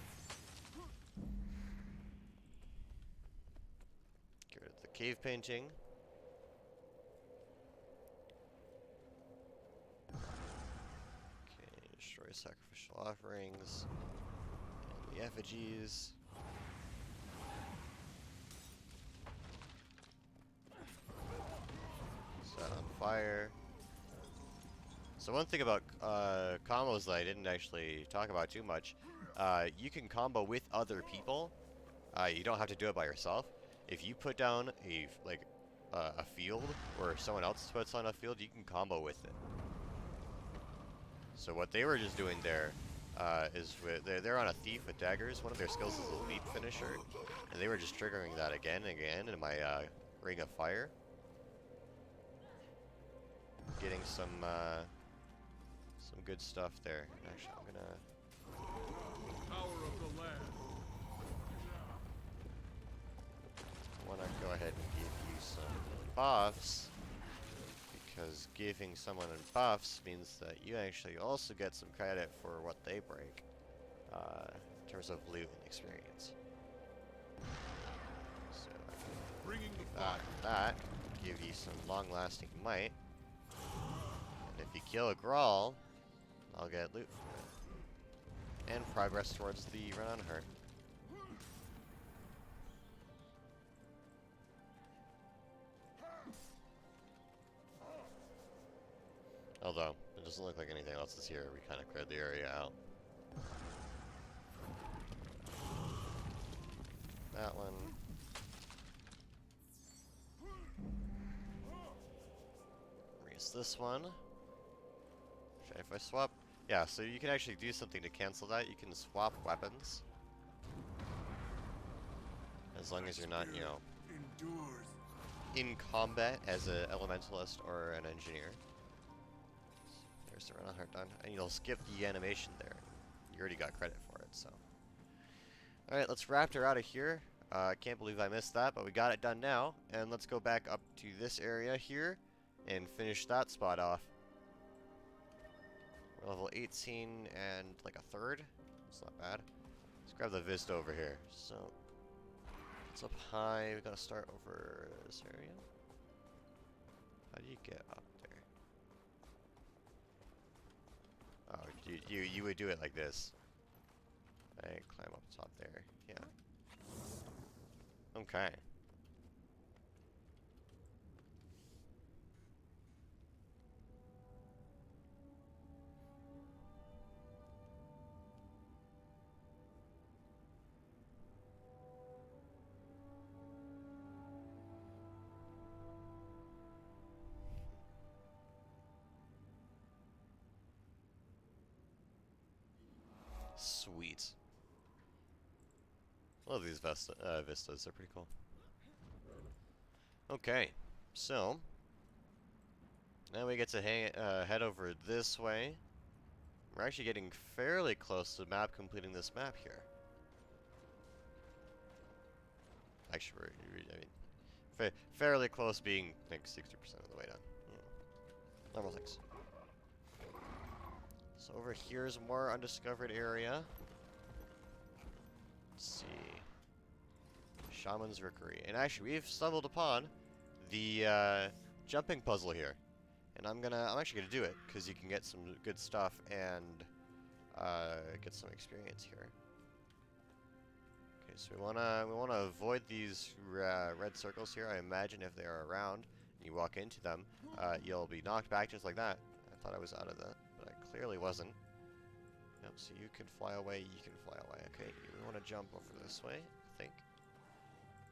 Get rid of the cave painting. Okay, destroy sacrificial offerings. And the effigies. Set on fire. So one thing about combos that I didn't actually talk about too much, you can combo with other people. You don't have to do it by yourself. If you put down a field, or someone else puts on a field, you can combo with it. So what they were just doing there is they're on a thief with daggers. One of their skills is a leap finisher, and they were just triggering that again and again in my ring of fire, getting some good stuff there. Actually, I'm gonna Power of the land. want to go ahead and give you some buffs, because giving someone buffs means that you actually also get some credit for what they break, in terms of loot and experience. So Bringing the that give you some long-lasting might, and if you kill a Grawl, I'll get loot for it, and progress towards the run on her. Although, it doesn't look like anything else is here. We kind of cleared the area out. That one. Raise this one. Okay, if I swap... Yeah, so you can actually do something to cancel that. You can swap weapons. As long as you're not, you know, in combat as an elementalist or an engineer. There's the run on her done. And you'll skip the animation there. You already got credit for it, so. Alright, let's raptor out of here. I can't believe I missed that, but we got it done now. And let's go back up to this area here and finish that spot off. We're level 18 and like a third. It's not bad. Let's grab the Vista over here. So, it's up high. We gotta start over this area. How do you get up there? Oh, you would do it like this. Right, climb up top there. Yeah. Okay. Sweet. Love these vistas, they're pretty cool. Okay, so now we get to head over this way. We're actually getting fairly close to the map, completing this map here. Actually, I mean, fairly close, being like 60% of the way done. Yeah. Normal things. So over here is a more undiscovered area. Let's see. Shaman's Rookery. And actually, we've stumbled upon the jumping puzzle here. And I'm actually gonna do it, because you can get some good stuff and get some experience here. Okay, so we wanna avoid these red circles here. I imagine if they are around, and you walk into them, you'll be knocked back just like that. I thought I was out of that, but I clearly wasn't. Yep, so you can fly away, you can fly away. Okay, we want to jump over this way, I think.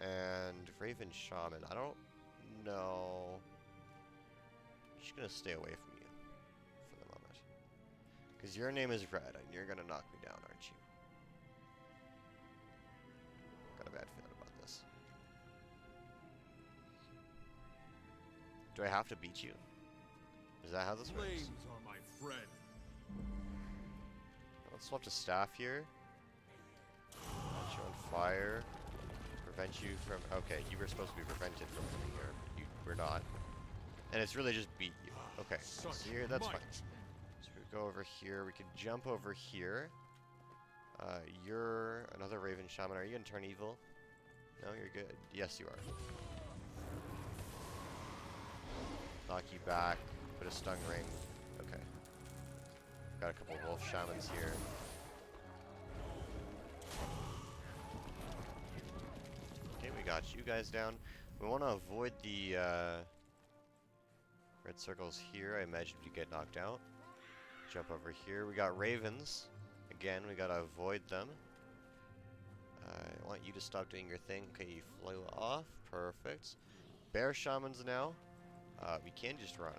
And Raven Shaman, I don't know. I'm just gonna stay away from you for the moment. Because your name is Red, and you're gonna knock me down, aren't you? Got a bad feeling about this. Do I have to beat you? Is that how this works? Flames are my friend. Let's swap to staff here. Launch you on fire. Prevent you from... Okay, you were supposed to be prevented from coming here. You were not. And it's really just beat you. Okay, so here, that's fine. So we go over here. We can jump over here. You're another Raven Shaman. Are you gonna turn evil? No, you're good. Yes, you are. Knock you back. Put a stun ring. Okay. Got a couple wolf shamans here. Okay, we got you guys down. We want to avoid the red circles here. I imagine you get knocked out. Jump over here. We got ravens. Again, we gotta avoid them. I want you to stop doing your thing. Okay, you flew off. Perfect. Bear shamans now. We can just run.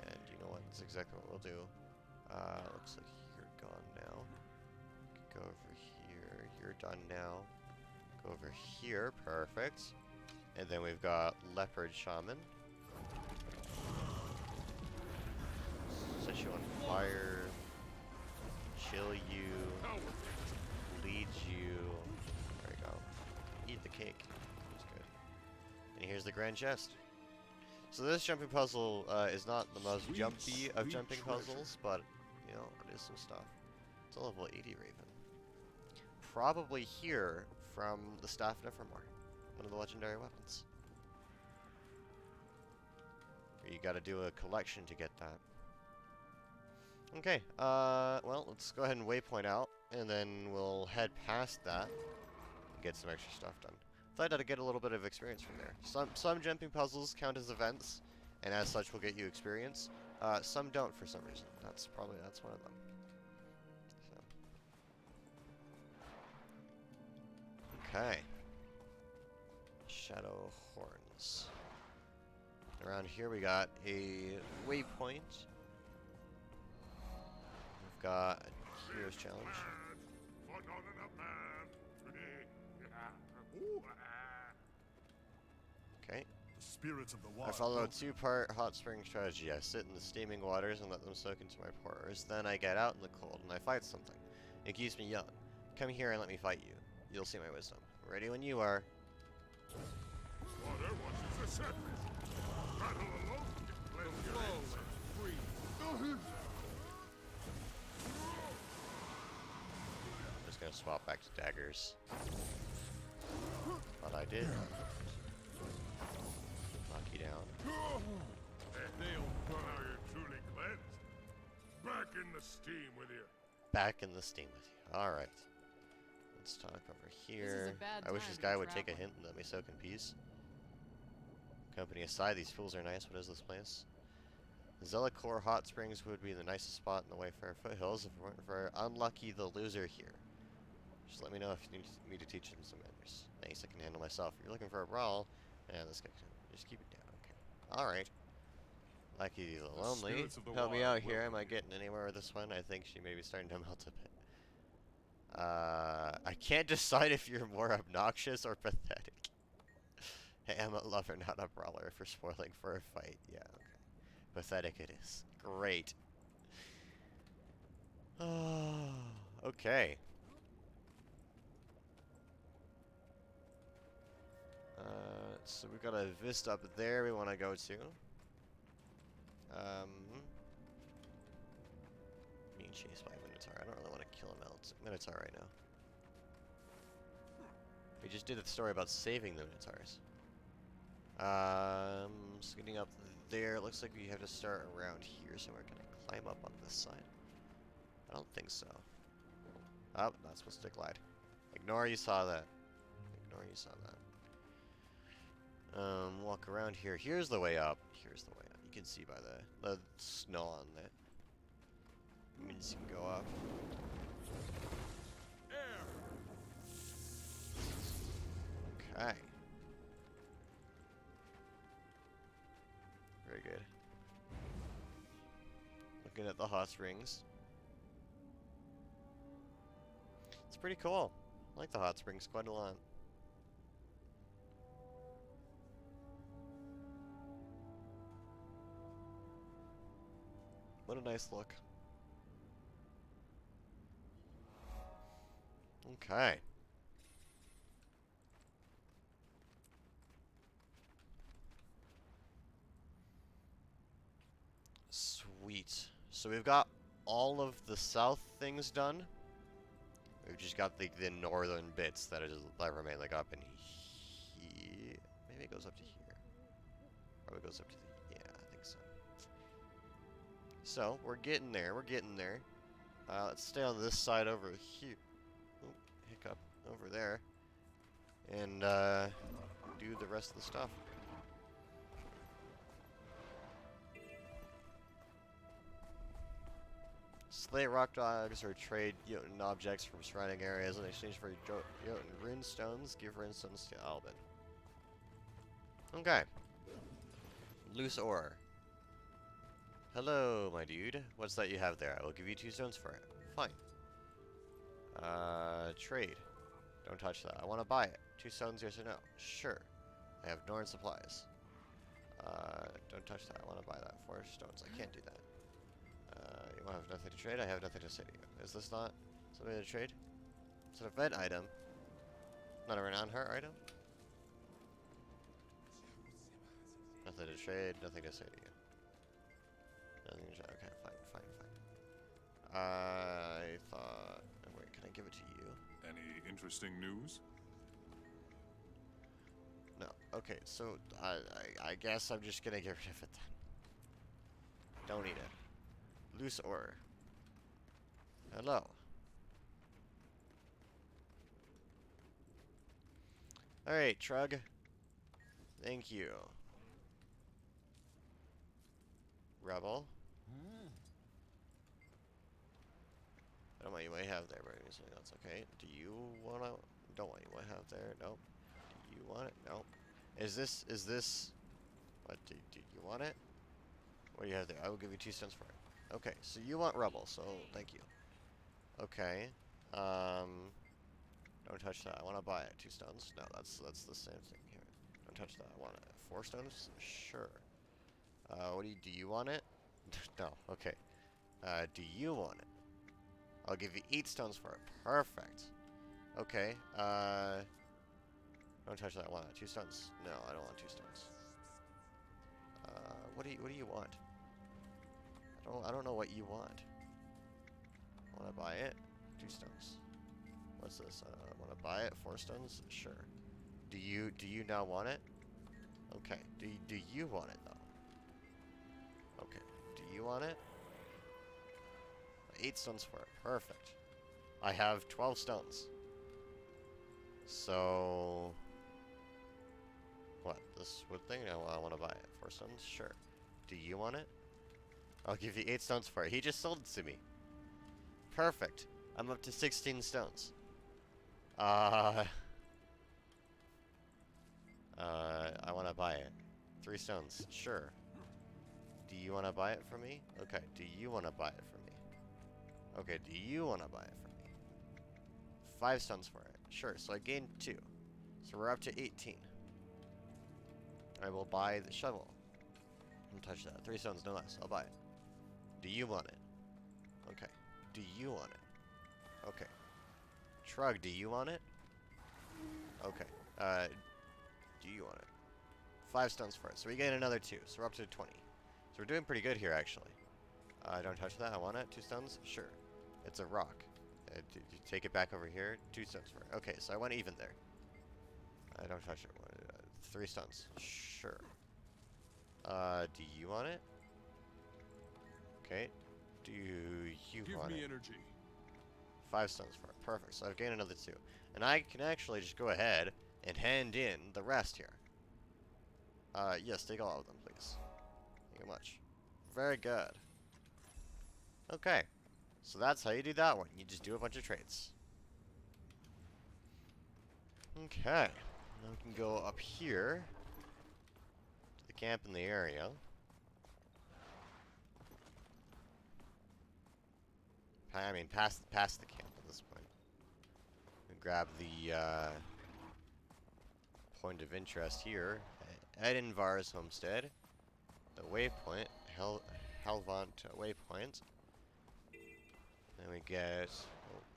And you know what? That's exactly what we'll do. Looks like you're gone now. Go over here. You're done now. Go over here. Perfect. And then we've got Leopard Shaman. Set you on fire. Chill you. Lead you. There we go. Eat the cake. That's good. And here's the grand chest. So this jumping puzzle is not the most jumpy of jumping puzzles, but, you know, it is some stuff. It's a level 80 Raven. Probably here from the Staff of Nevermore, one of the legendary weapons. Or you gotta do a collection to get that. Okay, well, let's go ahead and waypoint out, and then we'll head past that and get some extra stuff done. Thought I'd get a little bit of experience from there. Some jumping puzzles count as events, and as such will get you experience. Some don't for some reason. That's one of them. So. Okay. Shadow Horns. Around here we got a waypoint. We've got a Heroes Challenge. Okay. The spirits of the I wild follow a will- two-part hot spring strategy. I sit in the steaming waters and let them soak into my pores. Then I get out in the cold and I fight something. It keeps me young. Come here and let me fight you. You'll see my wisdom. Ready when you are. Water washes the surface. Battle alone can cleanse your ends and free. I'm just gonna swap back to daggers. But I did. Knock you down. They'll burn out you're truly cleansed. Back in the steam with you. Back in the steam with you. Alright. Let's talk over here. bad I wish time this to guy be would take a traveling. hint and let me soak in peace. Company aside, these fools are nice. What is this place? Zelicor Hot Springs would be the nicest spot in the Wayfarer foothills if it weren't for Unlucky the Loser here. Just let me know if you need me to teach him some manners. Thanks, I can handle myself. If you're looking for a brawl, yeah, this guy can just keep it down. Okay. Alright. Lucky the Lonely. spirits of the Help me wild out here. Am welcome I you. getting anywhere with this one? I think she may be starting to melt a bit. I can't decide if you're more obnoxious or pathetic. Hey, I'm a lover, not a brawler, for spoiling for a fight. Yeah, okay. Pathetic it is. Great. Okay. So we've got a vista up there we want to go to. Being chased by a Minotaur. I don't really want to kill him out. It's Minotaur right now. We just did a story about saving the Minotaurs. So getting up there, it looks like we have to start around here somewhere. Can I climb up on this side? I don't think so. Oh, not supposed to glide. Ignore you saw that. Ignore you saw that. Walk around here. Here's the way up. Here's the way up. You can see by the snow on that. It means you can go up. Okay. Very good. Looking at the hot springs. It's pretty cool. I like the hot springs quite a lot. What a nice look. Okay. Sweet. So we've got all of the south things done. We've just got the northern bits that remain like up in here. Maybe it goes up to here. Probably goes up to the... Yeah, I think so. So, we're getting there. We're getting there. Let's stay on this side over here. Oh, hiccup. Over there. And, do the rest of the stuff. Slay rock dogs or trade Jotun objects from surrounding areas in exchange for Jotun rune stones. Give rune stones to Albin. Okay. Loose ore. Hello, my dude. What's that you have there? I will give you 2 stones for it. Fine. Trade. Don't touch that. I want to buy it. 2 stones, yes or no? Sure. I have Norn supplies. Don't touch that. I want to buy that. 4 stones. I can't do that. You have nothing to trade? I have nothing to say to you. Is this not something to trade? It's an event item. Not a renown heart item? Nothing to trade, nothing to say to you. Nothing to trade. Okay, fine. I thought... Oh, wait, can I give it to you? Any interesting news? No. Okay, so I guess I'm just gonna get rid of it then. Don't need it. Loose ore. Hello. Alright, Trug. Thank you. Rebel. I don't want you might have there, but something else. Okay. Do you wanna... Don't want you might have there. Nope. Do you want it? Nope. Is this... What, do you want it? What do you have there? I will give you 2 cents for it. Okay, so you want Rebel, so thank you. Okay. Don't touch that. I want to buy it. 2 stones? No, that's the same thing here. Don't touch that. I want it. 4 stones? Sure. Do you want it? No, okay. Do you want it? I'll give you 8 stones for it. Perfect. Okay, don't touch that. I want it. 2 stones. No, I don't want 2 stones. What do you want? I don't know what you want. Want to buy it? 2 stones. What's this? Want to buy it? 4 stones? Sure. Do you now want it? Okay. Do you want it though? Okay. Do you want it? 8 stones for it. Perfect. I have 12 stones. So what? This wood thing? No, I want to buy it. 4 stones? Sure. Do you want it? I'll give you 8 stones for it. He just sold it to me. Perfect. I'm up to 16 stones. I want to buy it. 3 stones. Sure. Do you want to buy it for me? Okay. Do you want to buy it for me? Okay. Do you want to buy it for me? 5 stones for it. Sure. So I gained 2. So we're up to 18. I will buy the shovel. Don't touch that. 3 stones, no less. I'll buy it. Do you want it? Okay. Do you want it? Okay. Trug, do you want it? Okay. Do you want it? 5 stones for it. So we gain another 2. So we're up to 20. So we're doing pretty good here, actually. Don't touch that. I want it. 2 stones? Sure. It's a rock. You take it back over here. 2 stones for it. Okay, so I went even there. I don't touch it. 3 stuns. Sure. Do you want it? Okay. Do you Give want me it? energy. 5 stuns for it. Perfect. So I've gained another 2. And I can actually just go ahead and hand in the rest here. Yes, take all of them, please. Thank you much. Very good. Okay. So that's how you do that one. You just do a bunch of trades. Okay. Now we can go up here to the camp in the area. I mean, past the camp at this point. We grab the point of interest here at Edinvar's homestead. The waypoint, Helvant waypoint. Then we get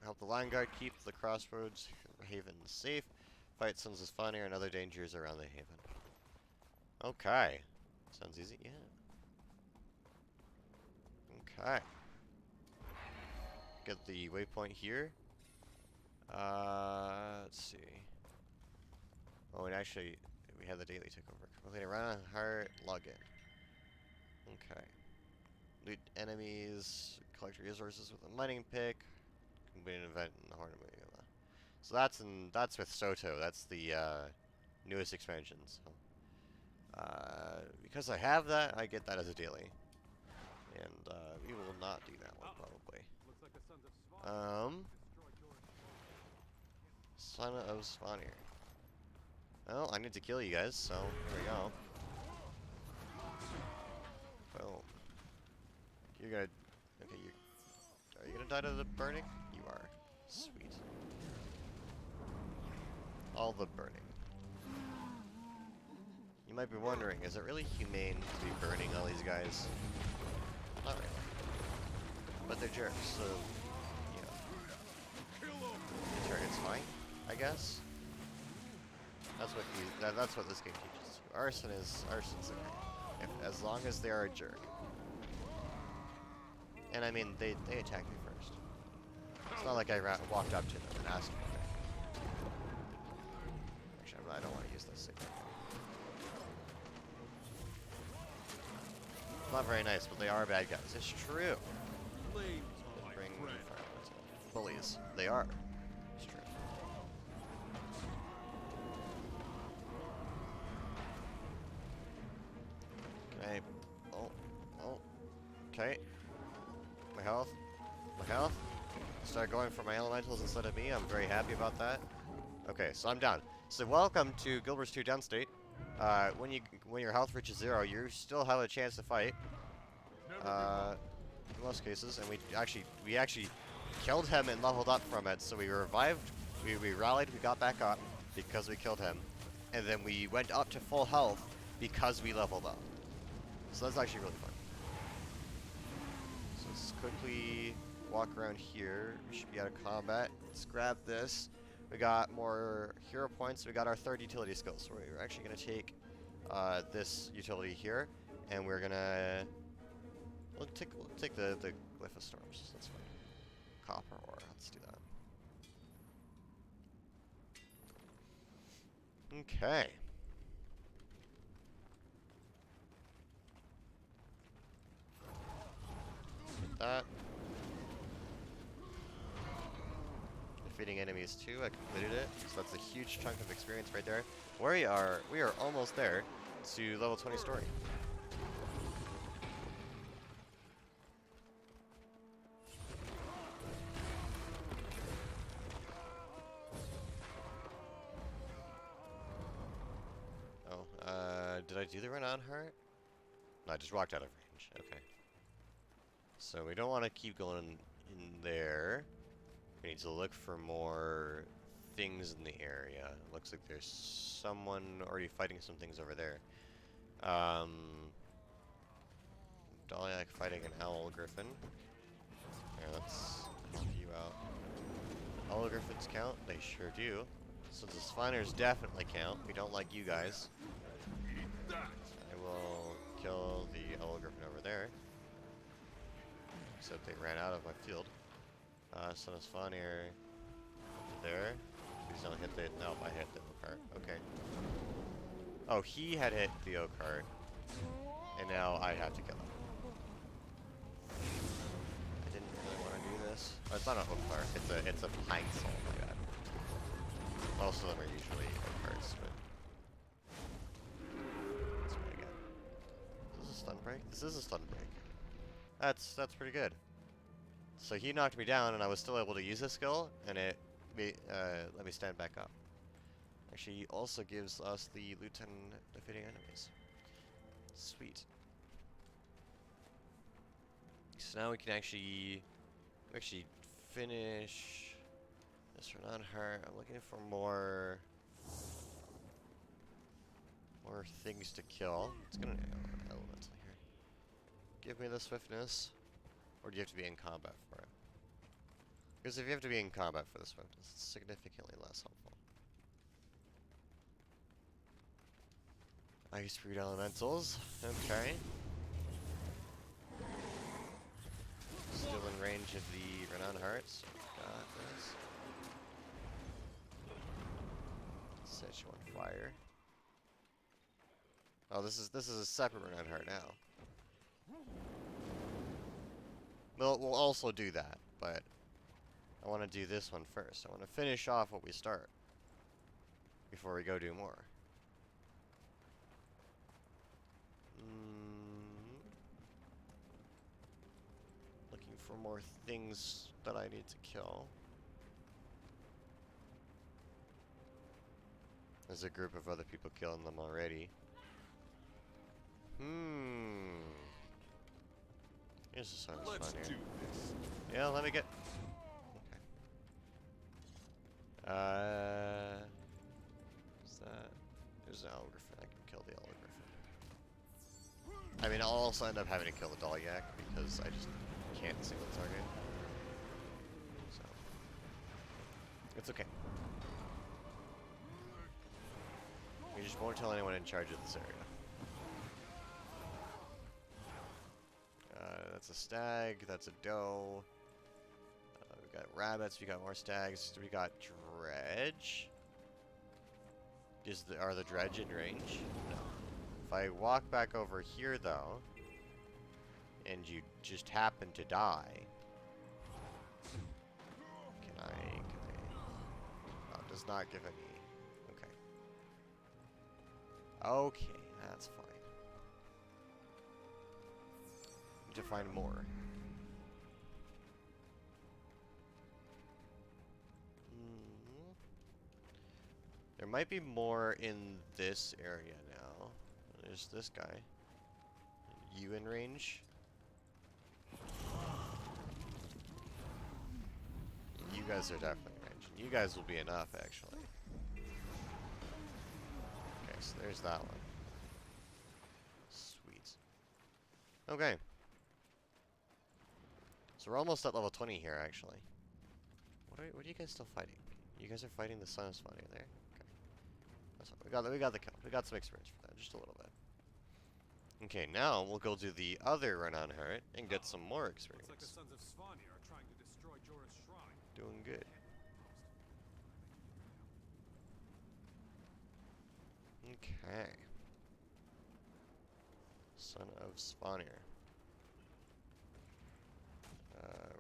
help the line guard keep the crossroads haven safe. Fight Sons of Fania and other dangers around the haven. Okay. Sounds easy, yeah. Okay. Get the waypoint here. Let's see. Oh, and actually, we have the daily takeover. Complete a run on heart, login. Okay. Loot enemies, collect resources with a mining pick, complete an event in the Horn of Megala. So that's with Soto. That's the newest expansion. So because I have that, I get that as a daily, and we will not do that one probably. Son of Svanir. Well, I need to kill you guys, so here we go. Boom. You're gonna. Okay, are you gonna die to the burning? You are. Sweet. All the burning. You might be wondering, is it really humane to be burning all these guys? Not really. But they're jerks, so, you know. It's fine, I guess. That's what this game teaches you. Arson's okay. As long as they are a jerk. And I mean, they attack me first. It's not like I walked up to them and asked for it. Actually, I don't want to use this signal. Not very nice, but they are bad guys. It's true. Bring bullies. They are. It's true. Okay. Oh. Okay. My health. Start going for my elementals instead of me. I'm very happy about that. Okay, so I'm down. So welcome to Gilbert's 2 Downstate. When your health reaches 0, you still have a chance to fight. In most cases, and we actually killed him and leveled up from it. So we revived, we rallied, we got back up because we killed him, and then we went up to full health because we leveled up. So that's actually really fun. So let's quickly walk around here. We should be out of combat. Let's grab this. We got more hero points. We got our 3rd utility skill. So we're actually going to take this utility here, and we're gonna we'll take the Glyph of Storms. That's fine. Copper ore. Let's do that. Okay. Get that. Defeating enemies too. I completed it. So that's a huge chunk of experience right there. We are almost there to level 20 story. Oh, did I do the run on heart? No, I just walked out of range. Okay. So we don't want to keep going in there. We need to look for more things in the area. Looks like there's someone already fighting some things over there. Daliak fighting an owl griffin. Yeah, let's help you out. Owl griffins count? They sure do. Since the Sviners definitely count. We don't like you guys. I will kill the owl griffin over there. Except they ran out of my field. Son of Svanir over there. Please don't hit the... No, I hit the O-cart. Okay. Oh, he had hit the O-cart. And now I have to kill him. I didn't really want to do this. Oh, it's not an O-cart. It's a pine saw, my bad. Most of them are usually O-carts, but... Let's try again. Is this a stun break? This is a stun break. That's pretty good. So he knocked me down, and I was still able to use this skill, and it let me stand back up. Actually, he also gives us the Lieutenant defeating enemies. Sweet. So now we can actually finish this run on her. I'm looking for more things to kill. It's gonna elemental here. Give me the swiftness, or do you have to be in combat for it? Because if you have to be in combat for the swiftness, it's significantly less helpful. Ice fruit elementals. Okay. Still in range of the renowned hearts. Got this. Set you on fire. Oh, this is a separate renowned heart now. We'll also do that, but I want to do this one first. I want to finish off what we start before we go do more. Looking for more things that I need to kill. There's a group of other people killing them already. Here's the sounds fun Let's here. do this. Yeah, let me get... Okay. What's that? There's an owl griffin. I can kill the owl griffin. I mean, I'll also end up having to kill the Dalyak because I just can't single target. So... It's okay. We just won't tell anyone in charge of this area. That's a stag, that's a doe. We got rabbits, we got more stags, we got dredge. Are the dredge in range? No. If I walk back over here though, and you just happen to die, can I, oh, it does not give any, okay. Okay, that's fine. To find more. There might be more in this area now. There's this guy. You in range? You guys are definitely in range. You guys will be enough, actually. Okay, so there's that one. Sweet. Okay. So we're almost at level 20 here, actually. What are you guys still fighting? You guys are fighting the sun of spawning there? Okay. That's fine. We got the kill. We got some experience for that, just a little bit. Okay, now we'll go do the other renown heart and get some more experience. Looks like the Sons of Svanir are trying to destroy Jorah's shrine. Doing good. Okay. Son of Svanir.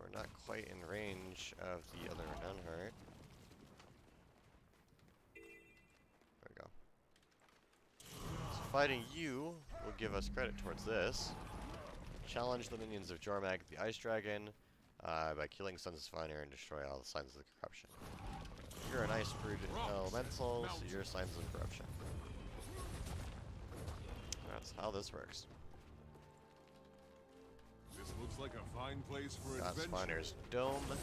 We're not quite in range of the other renown heart. There we go. So fighting you will give us credit towards this. Challenge the minions of Jormag, the Ice Dragon, by killing Sons of Svanir and destroy all the signs of the corruption. You're an ice brood elemental, so you're signs of corruption. That's how this works. This looks like a fine place for Got adventure. Svanir's dome.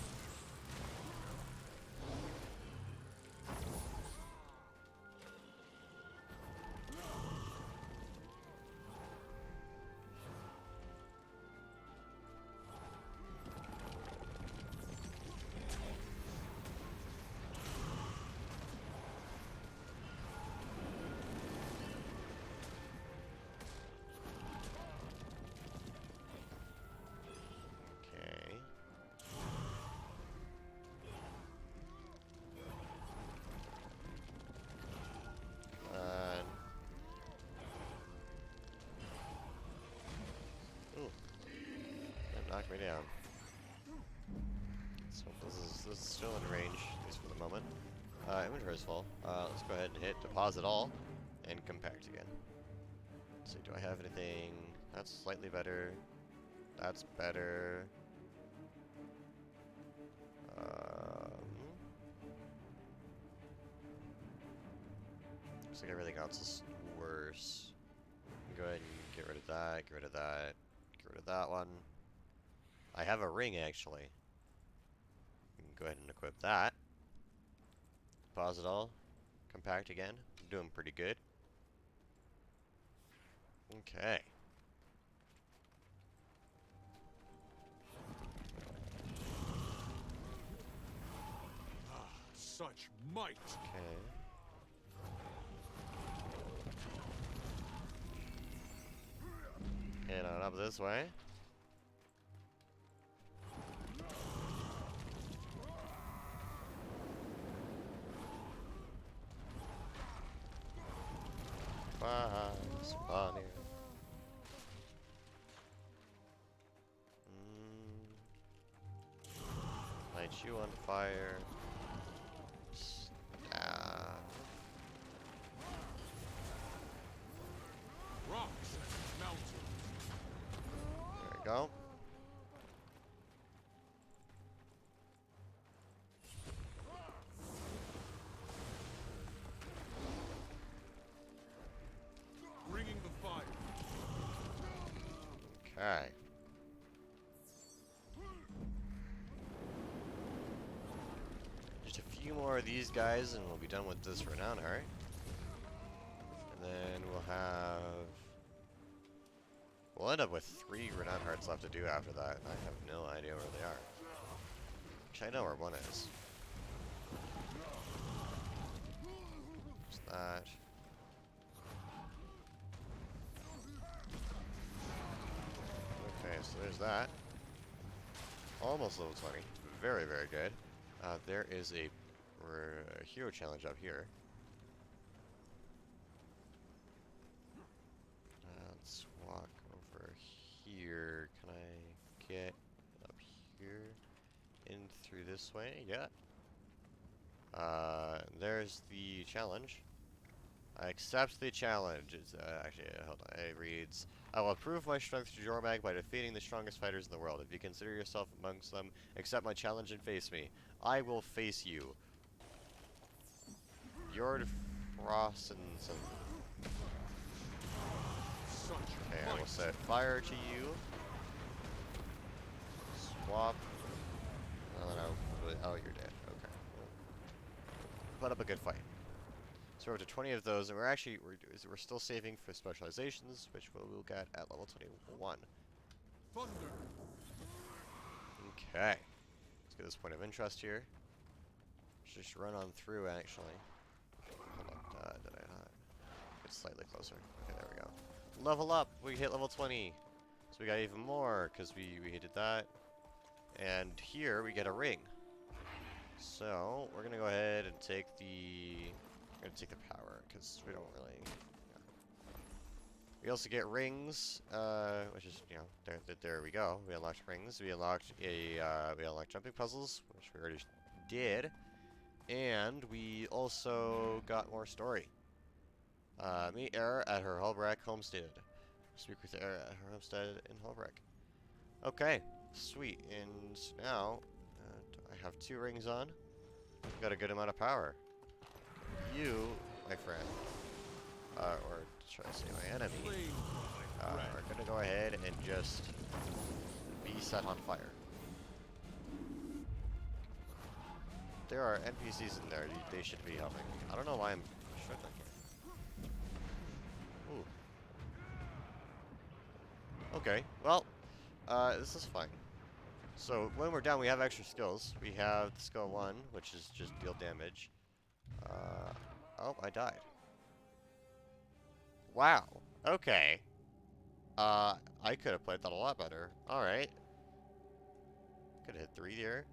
way down. So this is still in range, at least for the moment. Inventory is full. Let's go ahead and hit deposit all and compact again. Let's see, do I have anything? That's slightly better. That's better. Looks like everything else is worse. Go ahead and get rid of that, get rid of that, get rid of that one. I have a ring, actually. Go ahead and equip that. Deposit all. Compact again. I'm doing pretty good. Okay. Such might! Okay. Head on up this way. Spawn here. Light you on fire. Stab. Rocks and mountains. There we go. Bringing the fire. Okay. Just a few more of these guys and we'll be done with this renown heart. And then we'll end up with 3 renown hearts left to do after that. I have no idea where they are. Actually, I know where one is. There's that. Okay, so there's that. Almost level 20. Very, very good. There is a hero challenge up here. Let's walk over here. Can I get up here? In through this way? Yeah. There's the challenge. I accept the challenge. It's actually, hold on. It reads, I will prove my strength to Jormag by defeating the strongest fighters in the world. If you consider yourself amongst them, accept my challenge and face me. I will face you. Jord Frostenson. Okay, I will set fire to you. Swap. Oh no. Oh, you're dead. Okay. Put up a good fight. So we're up to 20 of those, and we're still saving for specializations, which we'll get at level 21. Thunder. Okay. Let's get this point of interest here. Let's just run on through, actually. Hold on, did I not? Get slightly closer. Okay, there we go. Level up! We hit level 20! So we got even more, because we did that. And here, we get a ring. So, we're gonna go ahead and take the... We're gonna take the power, because we don't really... Yeah. We also get rings, which is, you know, there we go. We unlocked rings. We unlocked jumping puzzles, which we already did. And we also got more story. Meet Era at her Hulbreck homestead. Speak with Era at her homestead in Hulbreck. Okay, sweet. And now, I have 2 rings on. Got a good amount of power. You, my friend, or should I say my enemy, are gonna go ahead and just be set on fire. There are NPCs in there. They should be helping. I don't know why I'm struggling here. Ooh. Okay. Well, this is fine. So when we're done, we have extra skills. We have skill 1, which is just deal damage. Oh, I died. Wow. Okay. I could have played that a lot better. Alright. Could have hit 3 there.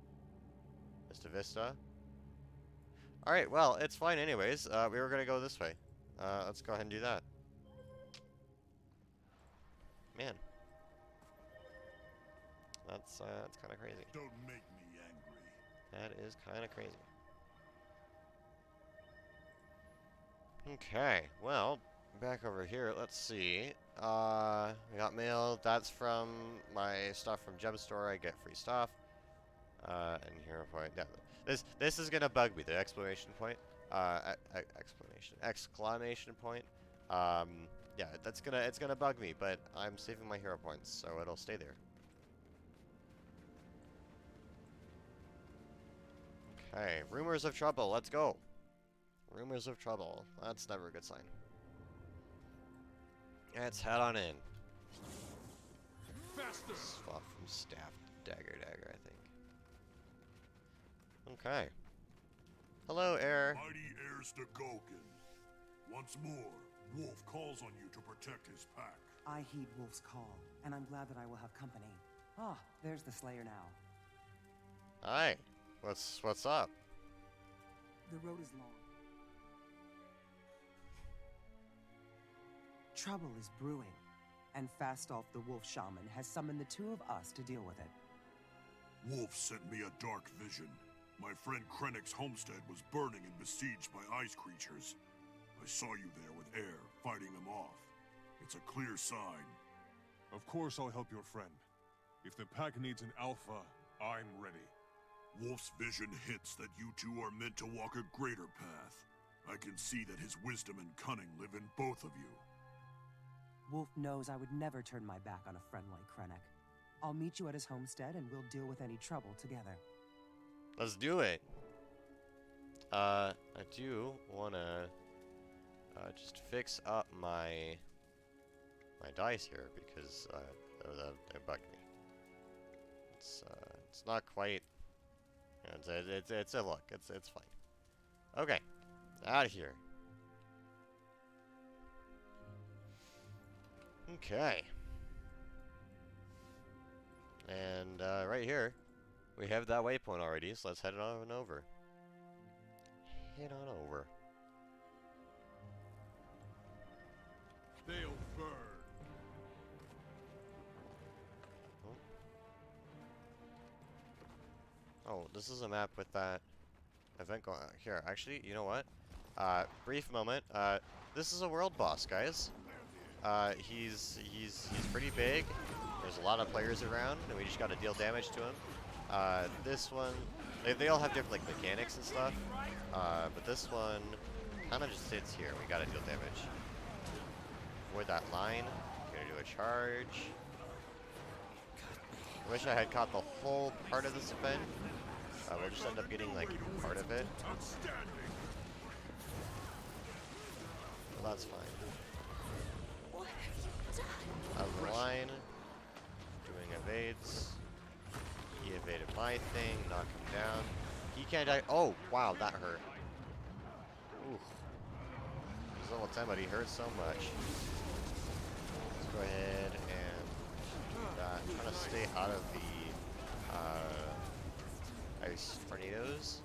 Vista Vista. Alright, well, it's fine anyways. We were gonna go this way. Let's go ahead and do that. Man. That's kind of crazy. Don't make me angry. That is kind of crazy. Okay, well, back over here, let's see. We got mail. That's from my stuff from Gem Store. I get free stuff. And hero point. Yeah, this is gonna bug me. The exclamation point. Exclamation point. Yeah, it's gonna bug me. But I'm saving my hero points, so it'll stay there. Okay, rumors of trouble. Let's go. Rumors of trouble. That's never a good sign. Let's head on in. Faster! Swap from staff to dagger, I think. Okay. Hello, Air. Mighty heirs to Gulkin. Once more, Wolf calls on you to protect his pack. I heed Wolf's call, and I'm glad that I will have company. Ah, there's the Slayer now. Hi. What's up? The road is long. Trouble is brewing, and Fastolf the Wolf Shaman has summoned the two of us to deal with it. Wolf sent me a dark vision. My friend Krennic's homestead was burning and besieged by ice creatures. I saw you there with air, fighting them off. It's a clear sign. Of course I'll help your friend. If the pack needs an alpha, I'm ready. Wolf's vision hints that you two are meant to walk a greater path. I can see that his wisdom and cunning live in both of you. Wolf knows I would never turn my back on a friend like Krennic. I'll meet you at his homestead and we'll deal with any trouble together. Let's do it. I do wanna just fix up my dice here because that bugged me. It's not quite. It's a look. It's fine. Okay, out of here. Okay. And right here, we have that waypoint already, so let's head on over. Head on over. They'll burn. Oh, this is a map with that event going on. Here, actually, you know what? Brief moment. This is a world boss, guys. He's pretty big. There's a lot of players around, and we just gotta deal damage to him. This one, they all have different like mechanics and stuff. But this one kind of just sits here. We gotta deal damage. Avoid that line. Gonna do a charge. I wish I had caught the whole part of this event. We'll just end up getting like part of it. Well, that's fine. What have you done? Out of the line. Doing evades. He evaded my thing. Knock him down. He can't die. Oh, wow, that hurt. Oof. He's level 10, but he hurt so much. Let's go ahead and do that. I'm trying to stay out of the ice tornadoes.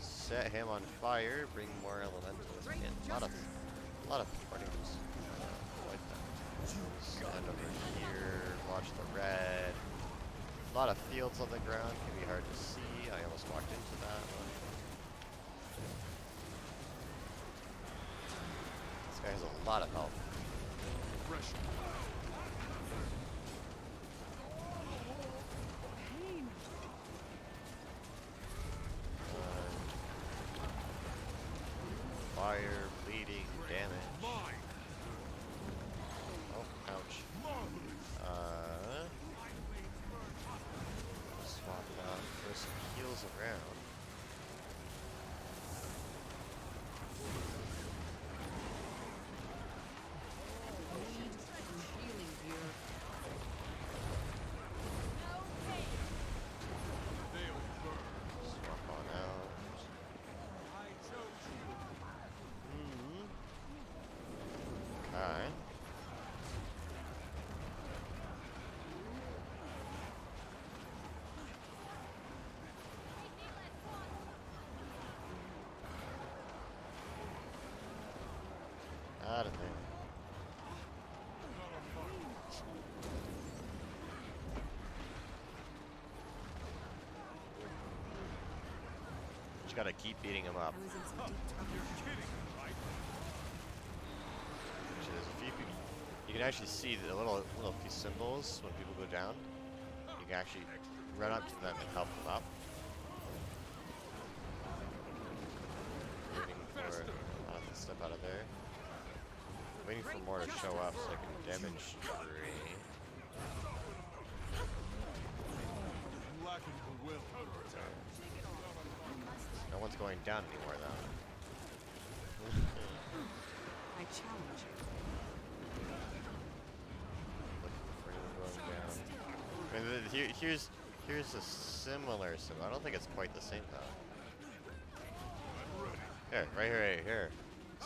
Set him on fire. Bring more elementals in. A lot of tornadoes. Avoid them. Stand over here. Watch the red. A lot of fields on the ground. Can be hard to see. I almost walked into that one. This guy has a lot of health. Fire, bleeding, damage. Oh, ouch. Swap out for some heals around. Swap on out. Okay. Out of there. Just gotta keep beating him up. I was in some deep trouble. You're kidding, right? Actually, there's a few people. You can actually see the little few symbols when people go down. You can actually run up to them and help them up. Waiting for to step out of there. Waiting for more to show up so I can demonstrate. I'm lacking the will. No one's going down anymore though. I challenge you. Looking for anyone going down. I mean, here's a similar symbol. I don't think it's quite the same though. Here, right here.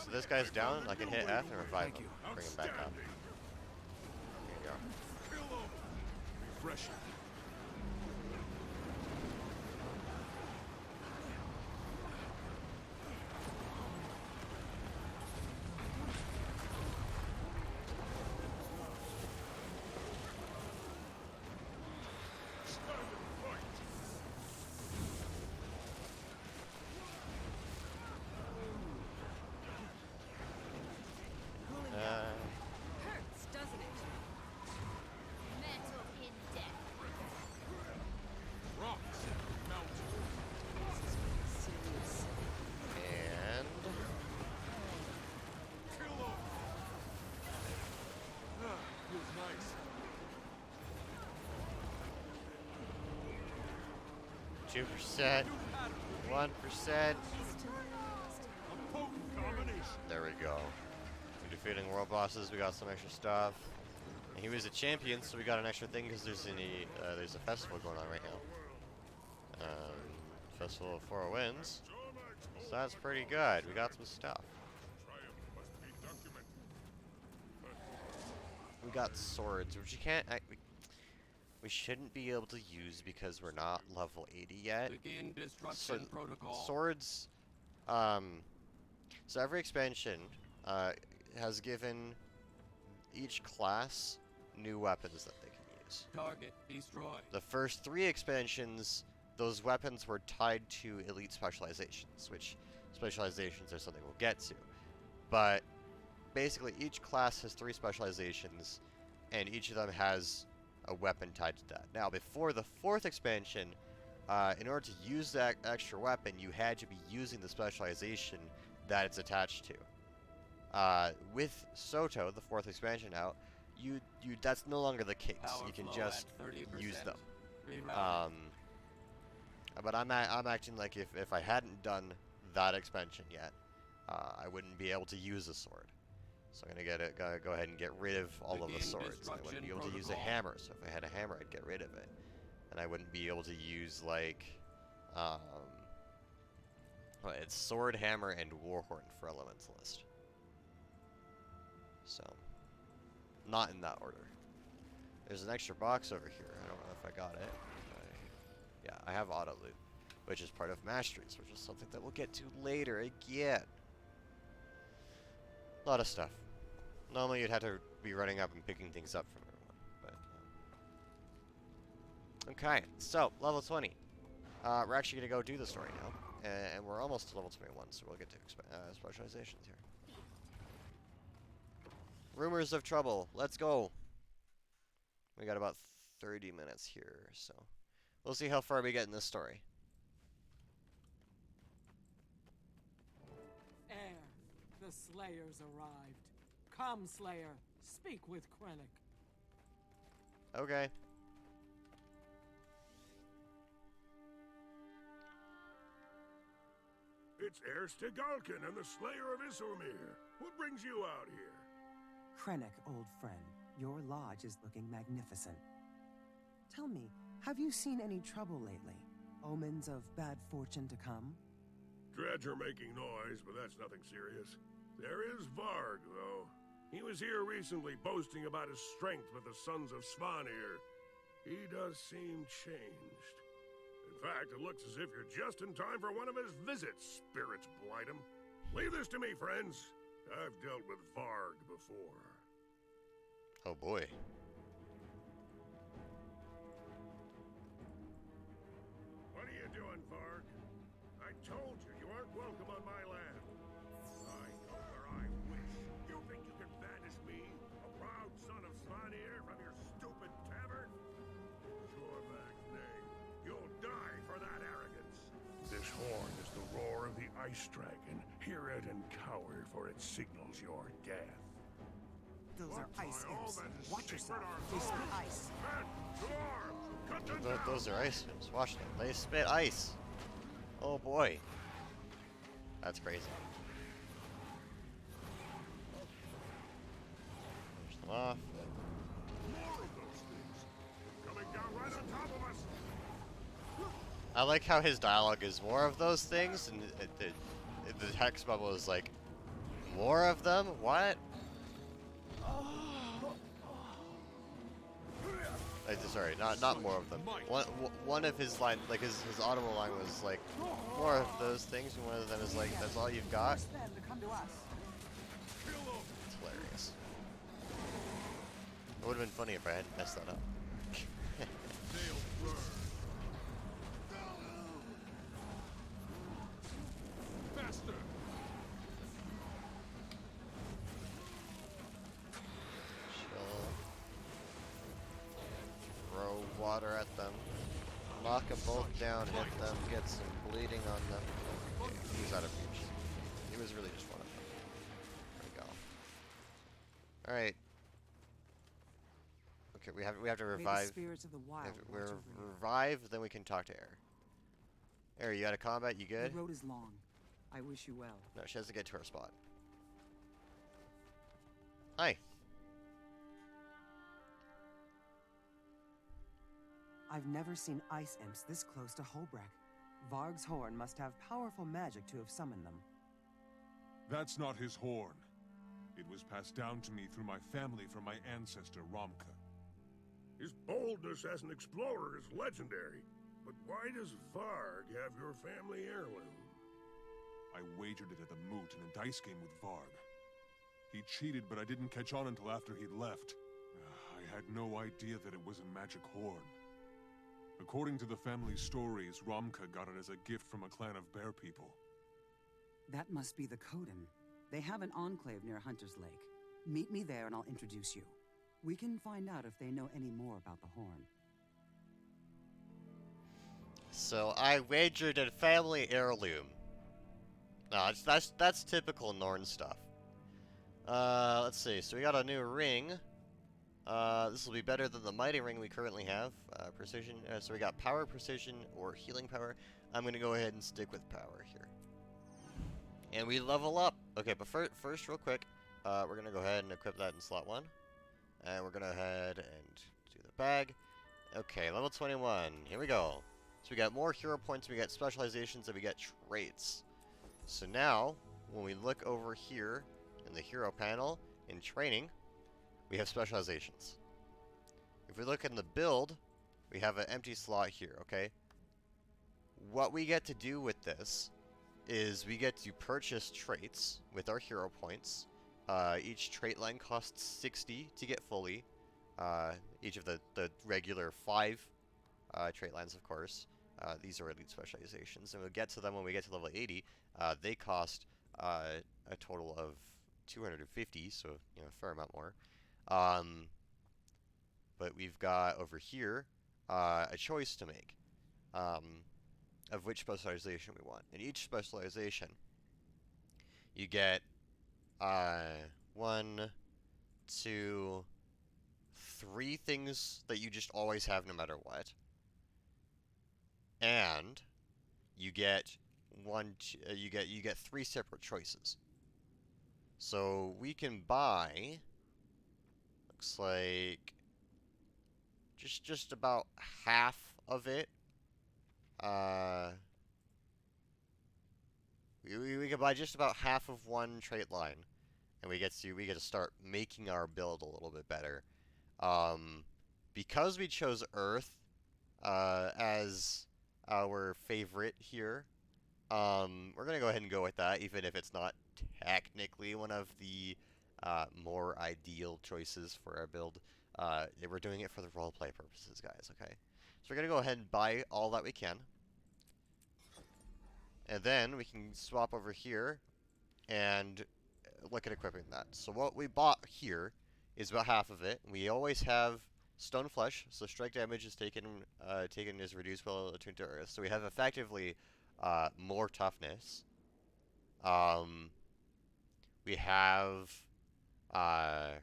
So this guy's down. I can hit F and revive him. Bring him back up. There you go. Kill over. Refreshing. Hurts, doesn't it? Metal in death. Rocks. Mountain. Serious. And Kill over. Ah, feels nice. 2%, 1%. A potent combination. There we go. We're defeating world bosses. We got some extra stuff. And he was a champion, so we got an extra thing because there's a festival going on right now. Festival of Four Winds. So that's pretty good. We got some stuff. Triumph must be documented. We got swords, which you can't. We shouldn't be able to use because we're not level 80 yet. Begin destruction protocol. Swords. So every expansion has given each class new weapons that they can use. Target destroyed. The first 3 expansions, those weapons were tied to elite specializations, which specializations are something we'll get to. But basically, each class has 3 specializations, and each of them has a weapon tied to that. Now, before the 4th expansion, in order to use that extra weapon, you had to be using the specialization that it's attached to. With Soto, the 4th expansion out, that's no longer the case. Power You can flow just at 30%. use them. Reroute. But I'm acting like if I hadn't done that expansion yet, I wouldn't be able to use a sword. So I'm gonna go ahead and get rid of all of the Begin swords. I wouldn't be able to use a protocol. hammer. So if I had a hammer, I'd get rid of it, and I wouldn't be able to use like, well, it's sword, hammer, and warhorn for Elementalist. So, not in that order. There's an extra box over here. I don't know if I got it. Yeah, I have auto loot, which is part of masteries, which is something that we'll get to later again. A lot of stuff. Normally you'd have to be running up and picking things up from everyone, but okay, so level 20. We're actually gonna go do the story now, and we're almost to level 21, so we'll get to specializations here. Rumors of trouble. Let's go. We got about 30 minutes here, so we'll see how far we get in this story. Air, the Slayers arrived. Come, Slayer, speak with Krennic. Okay. It's Heir Stegalkin and the Slayer of Isilmir. What brings you out here? Krennic, old friend, your lodge is looking magnificent. Tell me, have you seen any trouble lately? Omens of bad fortune to come? Dredger making noise, but that's nothing serious. There is Varg, though. He was here recently boasting about his strength with the Sons of Svanir. He does seem changed. In fact, it looks as if you're just in time for one of his visits, spirits blight him. Leave this to me, friends. I've dealt with Varg before. Oh boy. What are you doing, Varg? I told ice dragon. Hear it and cower, for it signals your death. Those are ice All imps. that is Watch secret yourself. are They spit yours. ice. Men, to arms! Cut them down! Those are ice imps. Watch them. They spit ice. Oh boy. That's crazy. Push them off. More of those things! Coming down right on top of us! I like how his dialogue is more of those things, and the hex bubble is like, more of them? What? Sorry, not more of them. One of his line, like his audible line was like, more of those things, and one of them is like, that's all you've got? Force them to come to us. It's hilarious. It would have been funny if I hadn't messed that up. They'll burn. Faster! Chill. Throw water at them. Knock them both down, hit them, get some bleeding on them. Okay, he's out of reach. He was really just one of them. There we go. Alright. Okay, we have to May the revive. spirits of the wild We watch over you. revive, then we can talk to Air. Air, you out of combat? You good? The road is long. I wish you well. No, she has to get to her spot. Hi. I've never seen ice imps this close to Holbreck. Varg's horn must have powerful magic to have summoned them. That's not his horn. It was passed down to me through my family from my ancestor, Romka. His boldness as an explorer is legendary. But why does Varg have your family heirloom? I wagered it at the moot in a dice game with Varg. He cheated, but I didn't catch on until after he'd left. I had no idea that it was a magic horn. According to the family stories, Romka got it as a gift from a clan of bear people. That must be the Coden. They have an enclave near Hunter's Lake. Meet me there and I'll introduce you. We can find out if they know any more about the horn. So I wagered a family heirloom. No, that's typical Norn stuff. Let's see. So we got a new ring. This will be better than the mighty ring we currently have. Precision. So we got power, precision, or healing power. I'm gonna go ahead and stick with power here. And we level up. Okay, but first, real quick, we're gonna go ahead and equip that in slot 1. And we're gonna go ahead and do the bag. Okay, level 21. Here we go. So we got more hero points, we got specializations, and we get traits. So now, when we look over here in the hero panel, in training, we have specializations. If we look in the build, we have an empty slot here, okay? What we get to do with this is we get to purchase traits with our hero points. Each trait line costs 60 to get fully. Each of the regular 5 trait lines, of course. These are elite specializations, and we'll get to them when we get to level 80. They cost a total of 250, so you know, a fair amount more. But we've got over here a choice to make of which specialization we want. In each specialization, you get 1, 2, 3 things that you just always have no matter what. And you get you get 3 separate choices. So we can buy, looks like just about half of it. We can buy just about half of one trait line, and we get to start making our build a little bit better. Because we chose Earth as our favorite here, we're gonna go ahead and go with that, even if it's not technically one of the more ideal choices for our build. We're doing it for the roleplay purposes, guys, okay? So we're gonna go ahead and buy all that we can. And then we can swap over here and look at equipping that. So what we bought here is about half of it. We always have stone flesh, so strike damage is taken is reduced while attuned to earth. So we have effectively more toughness. We have a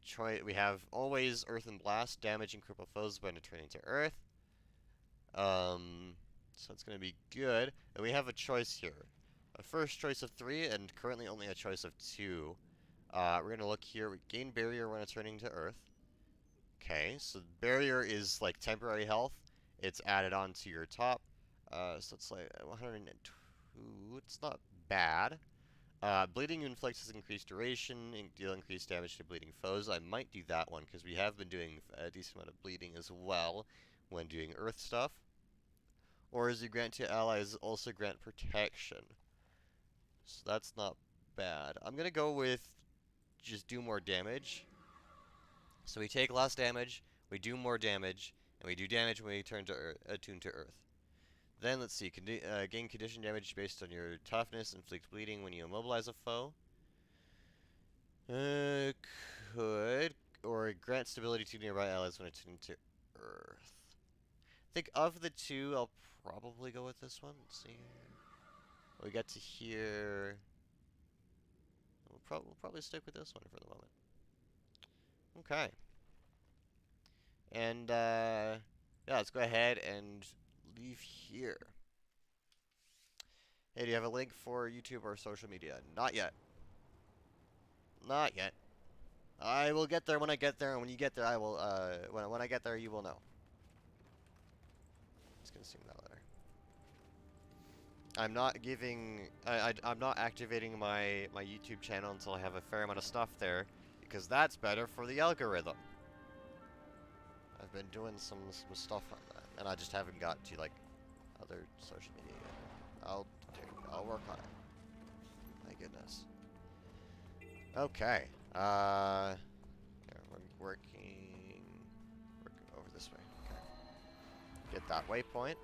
choice. We have always Earth and Blast, damaging cripple foes when returning to Earth. So it's gonna be good. And we have a choice here. A first choice of 3, and currently only a choice of 2. We're gonna look here. We gain barrier when returning to Earth. Okay, so barrier is like temporary health. It's added on to your top. So it's like 102. It's not bad. Bleeding inflicts has increased duration and deal increased damage to bleeding foes. I might do that one because we have been doing a decent amount of bleeding as well when doing Earth stuff. Or as you grant to allies, also grant protection. So that's not bad. I'm gonna go with just do more damage. So we take less damage, we do more damage, and we do damage when we turn to attune to Earth. Then let's see, gain condition damage based on your toughness, inflict bleeding when you immobilize a foe. Could, or grant stability to nearby allies when attuned to Earth. I think of the two, I'll probably go with this one. Let's see. We get to here. We'll probably stick with this one for the moment. Okay. And, yeah, let's go ahead and leave here. Hey, do you have a link for YouTube or social media? Not yet. Not yet. I will get there when I get there, and when you get there, I will, when I get there, you will know. Just gonna assume that later. I'm not giving, I'm not activating my YouTube channel until I have a fair amount of stuff there, because that's better for the algorithm. I've been doing some stuff on that, and I just haven't got to, like, other social media yet. I'll work on it. My goodness. Okay. Yeah, we're working over this way. Okay. Get that waypoint.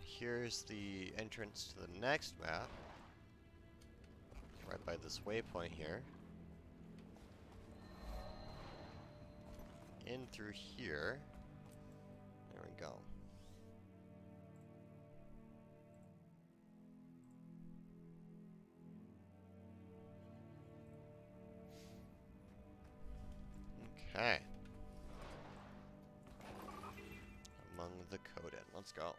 Here's the entrance to the next map. Right by this waypoint here. In through here. There we go. Okay. Among the Coden. Let's go.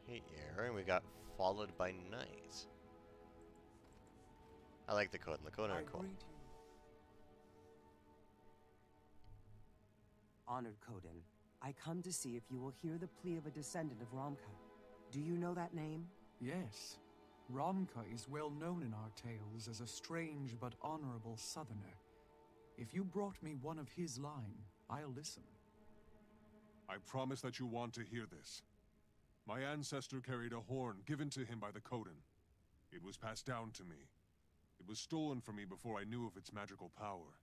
Hey, air, and we got followed by night. I like the Coden. The Coden are cool. Honored Coden, I come to see if you will hear the plea of a descendant of Romka. Do you know that name? Yes. Romka is well known in our tales as a strange but honorable southerner. If you brought me one of his line, I'll listen. I promise that you want to hear this. My ancestor carried a horn given to him by the Coden. It was passed down to me. It was stolen from me before I knew of its magical power.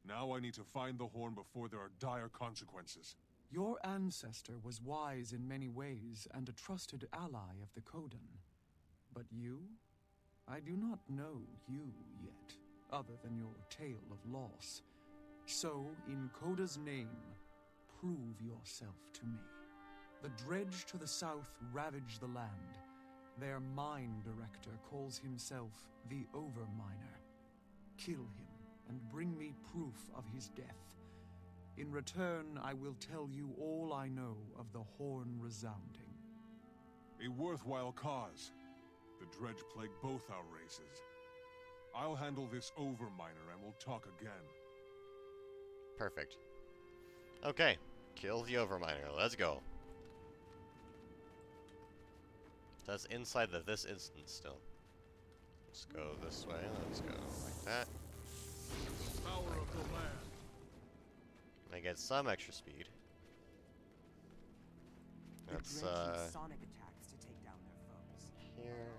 Now I need to find the horn before there are dire consequences. Your ancestor was wise in many ways and a trusted ally of the Coden. But you? I do not know you yet, other than your tale of loss. So, in Coda's name, prove yourself to me. The dredge to the south ravage the land. Their mine director calls himself the Overminer. Kill him and bring me proof of his death. In return, I will tell you all I know of the horn resounding. A worthwhile cause. The dredge plague both our races. I'll handle this Overminer and we'll talk again. Perfect. Okay. Kill the Overminer. Let's go. That's inside of this instance still. Let's go this way. Let's go like that. Power of the land. I get some extra speed. The That's dredge use sonic attacks to take down their foes. here.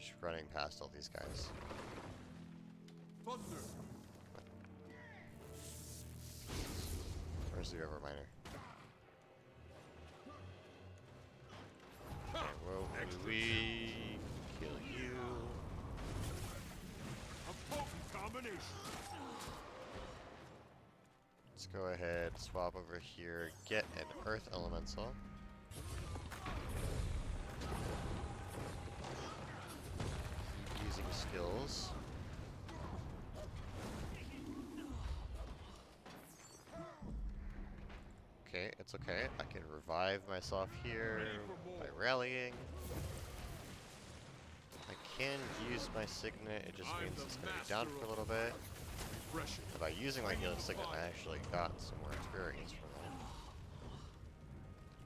Just running past all these guys. Thunder! Where's the Overminer? Okay, well, we kill you. A potent combination. Let's go ahead, swap over here, get an Earth Elemental. Keep using skills. Okay, it's okay. I can revive myself here by rallying. I can use my Signet, it just means it's going to be down for a little bit. Refreshing. But by using my healing Signet, I actually got some more experience from that.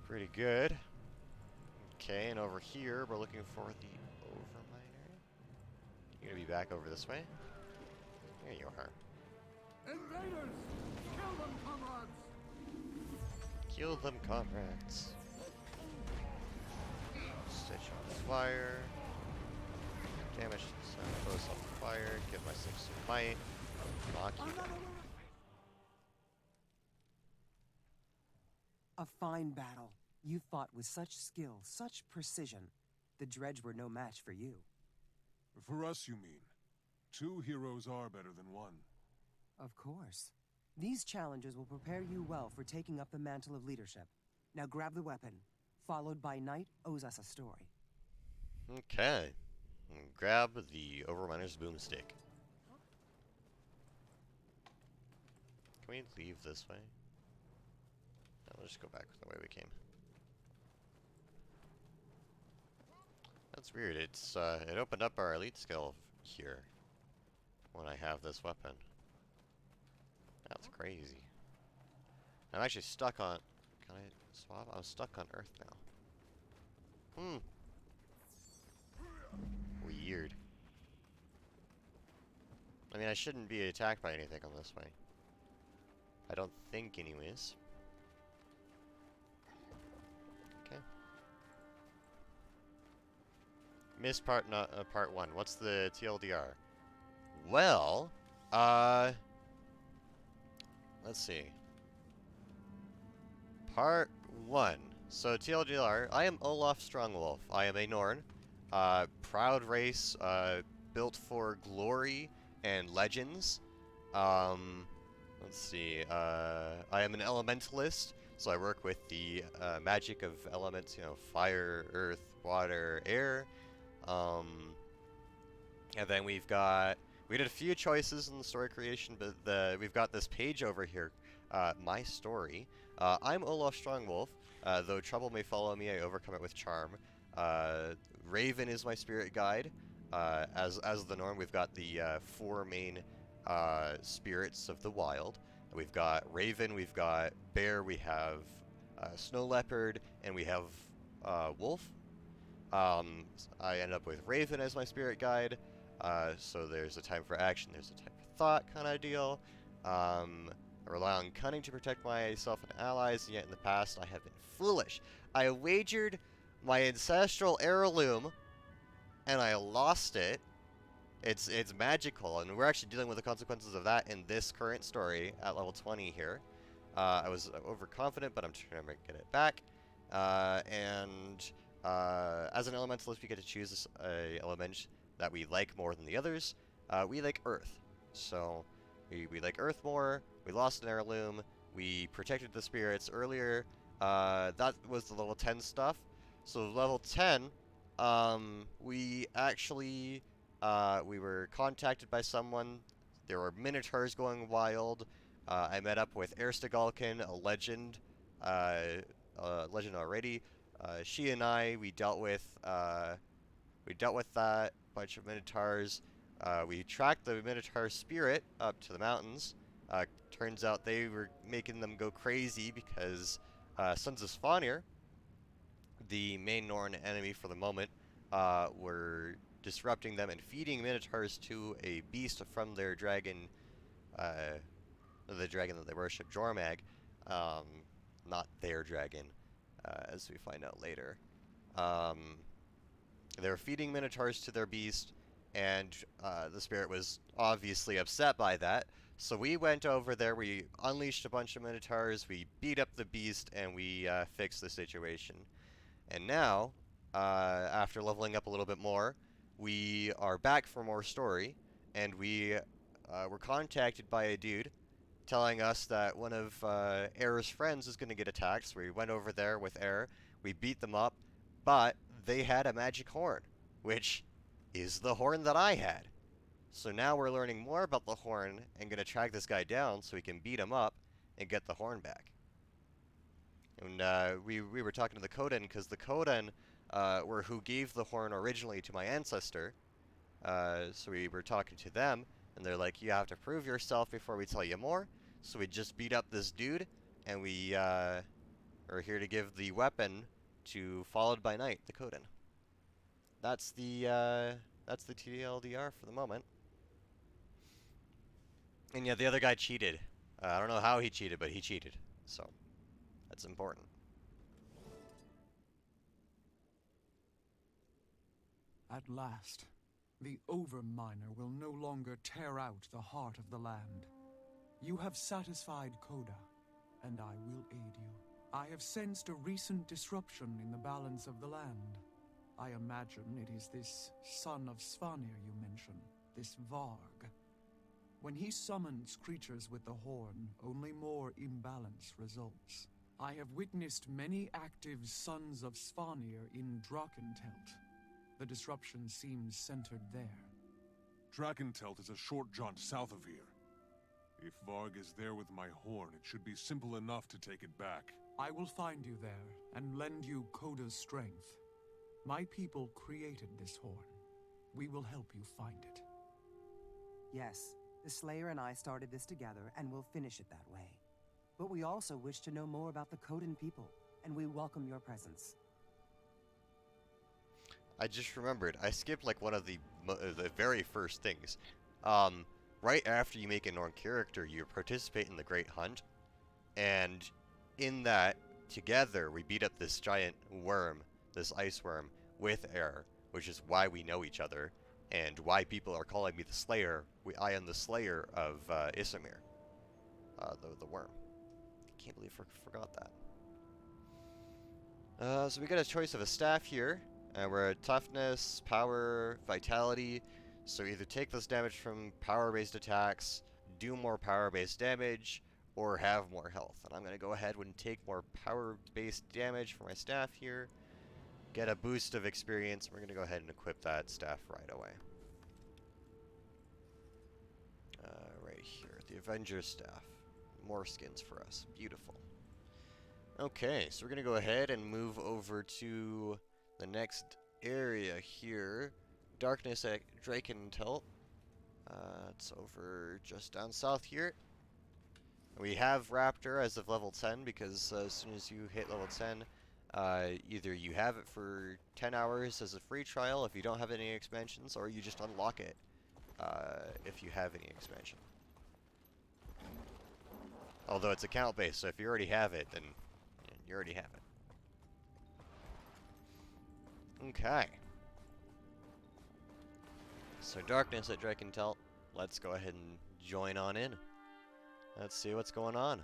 Pretty good. Okay, and over here, we're looking for the Overminer. You're going to be back over this way? There you are. Invaders! Kill them, comrades! Kill them, comrades. Stitch on fire. Damage to the sun, close on fire. Give my 6 might. Knock you down. A fine battle. You fought with such skill, such precision. The Dredge were no match for you. For us, you mean? 2 heroes are better than 1. Of course. These challenges will prepare you well for taking up the mantle of leadership. Now grab the weapon. Followed by Knight owes us a story. Okay. Grab the Overminer's boomstick. Can we leave this way? No, we'll just go back the way we came. That's weird. It's it opened up our elite skill here when I have this weapon. That's crazy. I'm actually stuck on. Can I swap? I'm stuck on Earth now. Weird. I mean, I shouldn't be attacked by anything on this way. I don't think, anyways. Okay. Missed part, not part 1. What's the TLDR? Well, let's see. Part 1. So TLDR, I am Olaf Strongwolf. I am a Norn. Proud race, built for glory and legends. Let's see. I am an elementalist, so I work with the magic of elements, you know, fire, earth, water, air. And then we did a few choices in the story creation, but we've got this page over here, my story. I'm Olaf Strongwolf. Though trouble may follow me, I overcome it with charm. Raven is my spirit guide. As the Norn, we've got the 4 main spirits of the wild. We've got Raven, we've got Bear, we have Snow Leopard, and we have Wolf. I end up with Raven as my spirit guide. So there's a time for action, there's a time for thought kind of deal. I rely on cunning to protect myself and allies, and yet in the past I have been foolish. I wagered my ancestral heirloom, and I lost it. It's magical, and we're actually dealing with the consequences of that in this current story at level 20 here. I was overconfident, but I'm trying to get it back. As an elementalist, we get to choose a element that we like more than the others. We like Earth, so we like Earth more. We lost an heirloom. We protected the spirits earlier. That was the level 10 stuff. So level 10, we actually we were contacted by someone. There were minotaurs going wild. I met up with Erstegalkin, a legend already. She and I, we dealt with that bunch of minotaurs. We tracked the minotaur spirit up to the mountains. Turns out they were making them go crazy because Sons of Svanir, the main Norn enemy for the moment, were disrupting them and feeding minotaurs to a beast from their dragon, the dragon that they worship, Jormag. Not their dragon, as we find out later. They were feeding minotaurs to their beast, and the spirit was obviously upset by that. So we went over there, we unleashed a bunch of minotaurs, we beat up the beast, and we fixed the situation. And now, after leveling up a little bit more, we are back for more story, and we were contacted by a dude telling us that one of Air's friends is going to get attacked. So we went over there with Air, we beat them up, but they had a magic horn, which is the horn that I had. So now we're learning more about the horn and going to track this guy down so we can beat him up and get the horn back. And we were talking to the Koden because the Koden were who gave the horn originally to my ancestor. So we were talking to them, and they're like, you have to prove yourself before we tell you more. So we just beat up this dude, and we are here to give the weapon to Followed by Night, the Koden. That's the TLDR for the moment. And yeah, the other guy cheated. I don't know how he cheated, but he cheated. So that's important. At last, the Overminer will no longer tear out the heart of the land. You have satisfied Koda, and I will aid you. I have sensed a recent disruption in the balance of the land. I imagine it is this son of Svanir you mention, this Varg. When he summons creatures with the horn, only more imbalance results. I have witnessed many active sons of Svanir in Drakentelt. The disruption seems centered there. Drakentelt is a short jaunt south of here. If Varg is there with my horn, it should be simple enough to take it back. I will find you there and lend you Koda's strength. My people created this horn. We will help you find it. Yes, the Slayer and I started this together, and we'll finish it that way. But we also wish to know more about the Kodan people, and we welcome your presence. I just remembered, I skipped like one of the very first things. Right after you make a Norn character, you participate in the Great Hunt, and in that, together, we beat up this giant worm, this ice worm, with Air, which is why we know each other, and why people are calling me the Slayer. I am the Slayer of Issamir, the worm. I can't believe I forgot that. So we got a choice of a staff here. We're at toughness, power, vitality. So either take less damage from power-based attacks, do more power-based damage, or have more health. And I'm going to go ahead and take more power-based damage for my staff here. Get a boost of experience. We're going to go ahead and equip that staff right away. Right here, the Avenger's staff. More skins for us. Beautiful. Okay, so we're going to go ahead and move over to the next area here. Darkness at Drakentelt. It's over just down south here. We have Raptor as of level 10 because as soon as you hit level 10, either you have it for 10 hours as a free trial if you don't have any expansions, or you just unlock it if you have any expansion. Although it's account based, so if you already have it, then you already have it. Okay. So Darkness at Drakentelt. Let's go ahead and join on in. Let's see what's going on.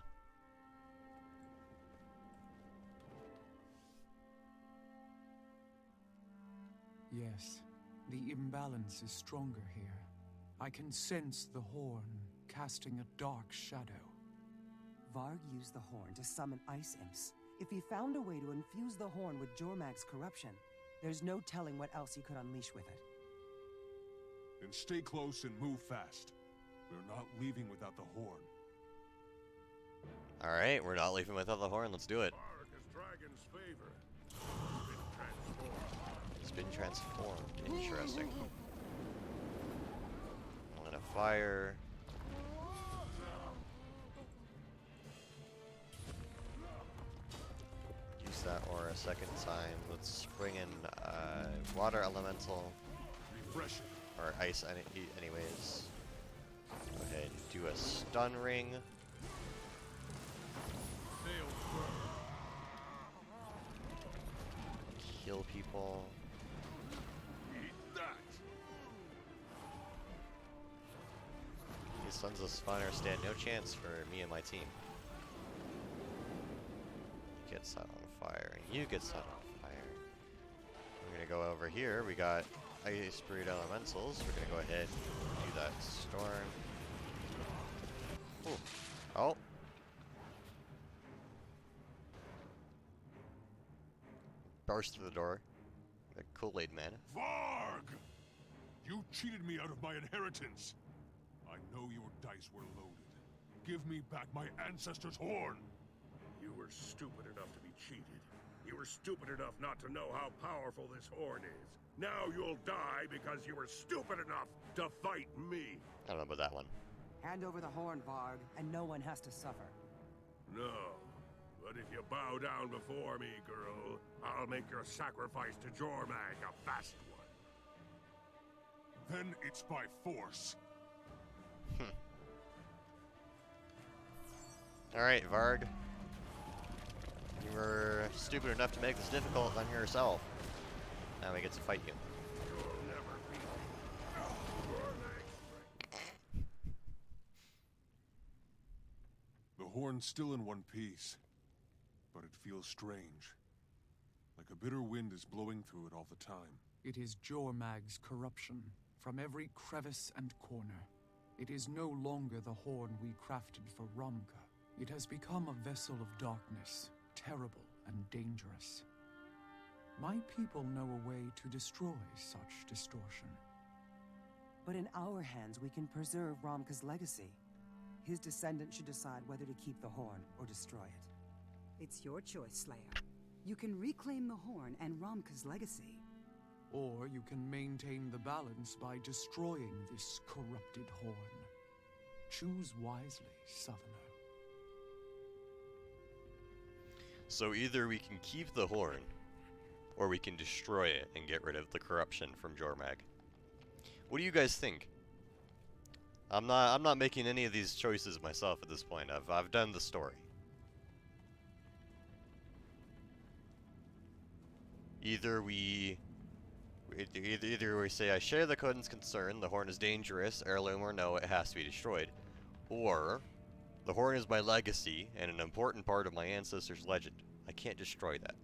Yes, the imbalance is stronger here. I can sense the horn casting a dark shadow. Varg used the horn to summon ice imps. If he found a way to infuse the horn with Jormag's corruption, there's no telling what else he could unleash with it. Then stay close and move fast. We're not leaving without the horn. Alright, we're not leaving without the horn. Let's do it. Varg is Dragon's favorite. It's been transformed. Interesting. Line of fire. Use that aura a second time. Let's bring in water elemental. Refreshing. Or ice anyways. Go ahead and do a stun ring. Kill people. these Sons of Svanir stand no chance for me and my team. You get set on fire, and you get set on fire. We're gonna go over here. We got Ice Breed Elementals. We're gonna go ahead and do that storm. Ooh. Oh. Burst through the door. The Kool-Aid man. Varg! You cheated me out of my inheritance. I know your dice were loaded. Give me back my ancestors' horn. You were stupid enough to be cheated. You were stupid enough not to know how powerful this horn is. Now you'll die because you were stupid enough to fight me. I don't know about that one. Hand over the horn, Varg, and no one has to suffer. No. But if you bow down before me, girl, I'll make your sacrifice to Jormag a fast one. Then it's by force. Alright, Varg. You were stupid enough to make this difficult on yourself. Now we get to fight you. You'll never beat me. Jormag's strength. The horn's still in one piece, but it feels strange. Like a bitter wind is blowing through it all the time. It is Jormag's corruption, from every crevice and corner. It is no longer the horn we crafted for Romka. It has become a vessel of darkness, terrible and dangerous. My people know a way to destroy such distortion. But in our hands, we can preserve Romka's legacy. His descendants should decide whether to keep the horn or destroy it. It's your choice, Slayer. You can reclaim the horn and Romka's legacy. Or you can maintain the balance by destroying this corrupted horn. Choose wisely, Southerner. So either we can keep the horn, or we can destroy it and get rid of the corruption from Jormag. What do you guys think? I'm not making any of these choices myself at this point. I've done the story. Either we say I share the Coden's concern, the horn is dangerous, heirloom or no, it has to be destroyed, or the horn is my legacy and an important part of my ancestors' legend. I can't destroy that.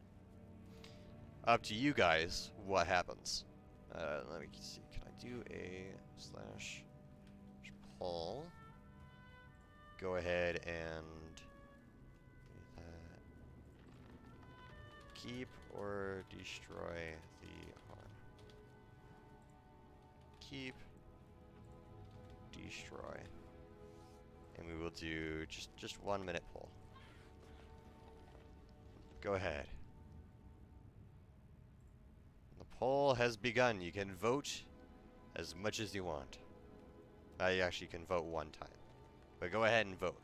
Up to you guys, what happens? Let me see. Can I do a slash pull? Go ahead and do that. Keep or destroy the horn. Keep, destroy. And we will do just 1 minute poll. Go ahead. The poll has begun. You can vote as much as you want. You actually can vote one time. But go ahead and vote.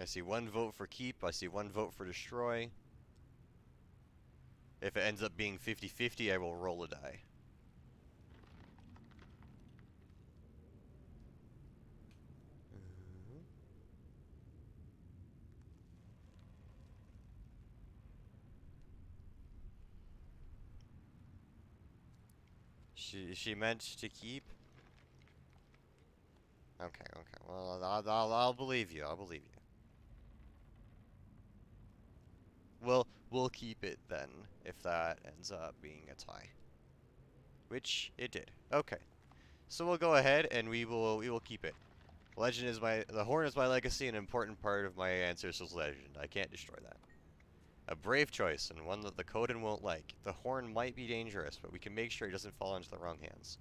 I see 1 vote for keep. I see 1 vote for destroy. If it ends up being 50-50, I will roll a die. She meant to keep? Okay. Well, I'll believe you. I'll believe you. We'll keep it then, if that ends up being a tie. Which it did. Okay. So we'll go ahead and we will keep it. The horn is my legacy, an important part of my ancestors' legend. I can't destroy that. A brave choice, and one that the Coden won't like. The horn might be dangerous, but we can make sure it doesn't fall into the wrong hands.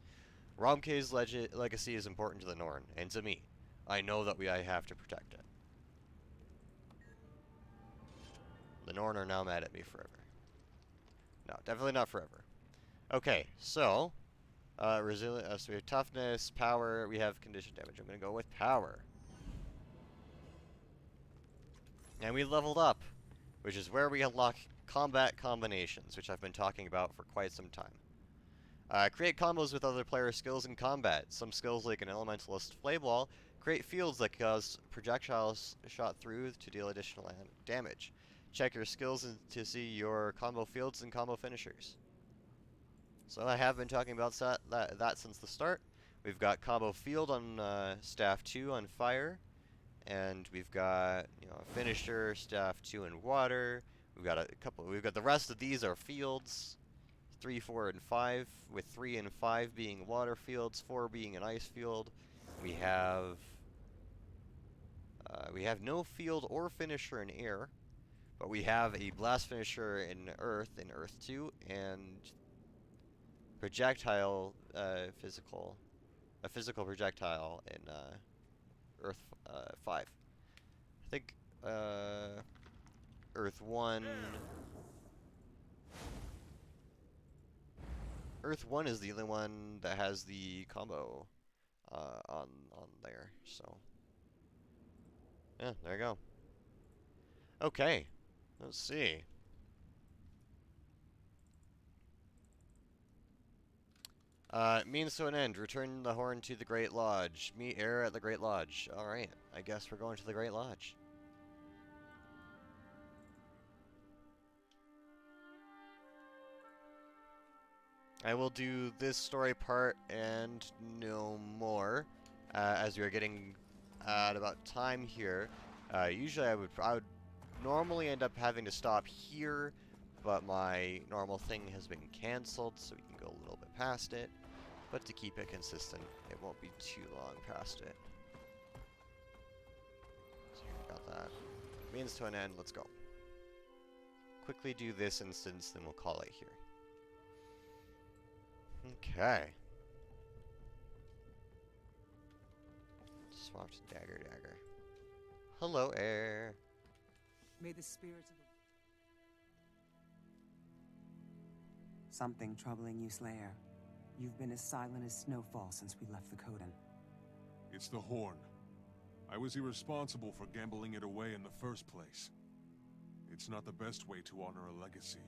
Romke's legacy is important to the Norn, and to me. I know that I have to protect it. The Norn are now mad at me forever. No, definitely not forever. Okay, so resilient. So we have toughness, power. We have condition damage. I'm gonna go with power, and we leveled up, which is where we unlock combat combinations, which I've been talking about for quite some time. Create combos with other players' skills in combat. Some skills, like an Elementalist Flame Wall, create fields that cause projectiles shot through to deal additional damage. check your skills and to see your combo fields and combo finishers. So I have been talking about that since the start. We've got combo field on staff 2 on fire, and we've got a finisher staff 2 in water. We've got a couple. We've got the rest of these are fields, 3, 4, and 5, with 3 and 5 being water fields, 4 being an ice field. We have no field or finisher in air, but we have a blast finisher in Earth 2, and projectile a physical projectile in Earth 5. I think Earth 1 Earth 1 is the only one that has the combo on there. So yeah, there you go. Okay, let's see. Means to an end. Return the horn to the Great Lodge. Meet Air at the Great Lodge. Alright, I guess we're going to the Great Lodge. I will do this story part and no more, as we are getting at about time here. Usually I would normally end up having to stop here, but my normal thing has been cancelled, so we can go a little bit past it. But to keep it consistent, it won't be too long past it. So we got that. Means to an end, let's go. Quickly do this instance, then we'll call it here. Okay. Swap to dagger. Hello, Air. May the spirits of the... Something troubling you, Slayer. You've been as silent as snowfall since we left the Coden. It's the horn. I was irresponsible for gambling it away in the first place. It's not the best way to honor a legacy.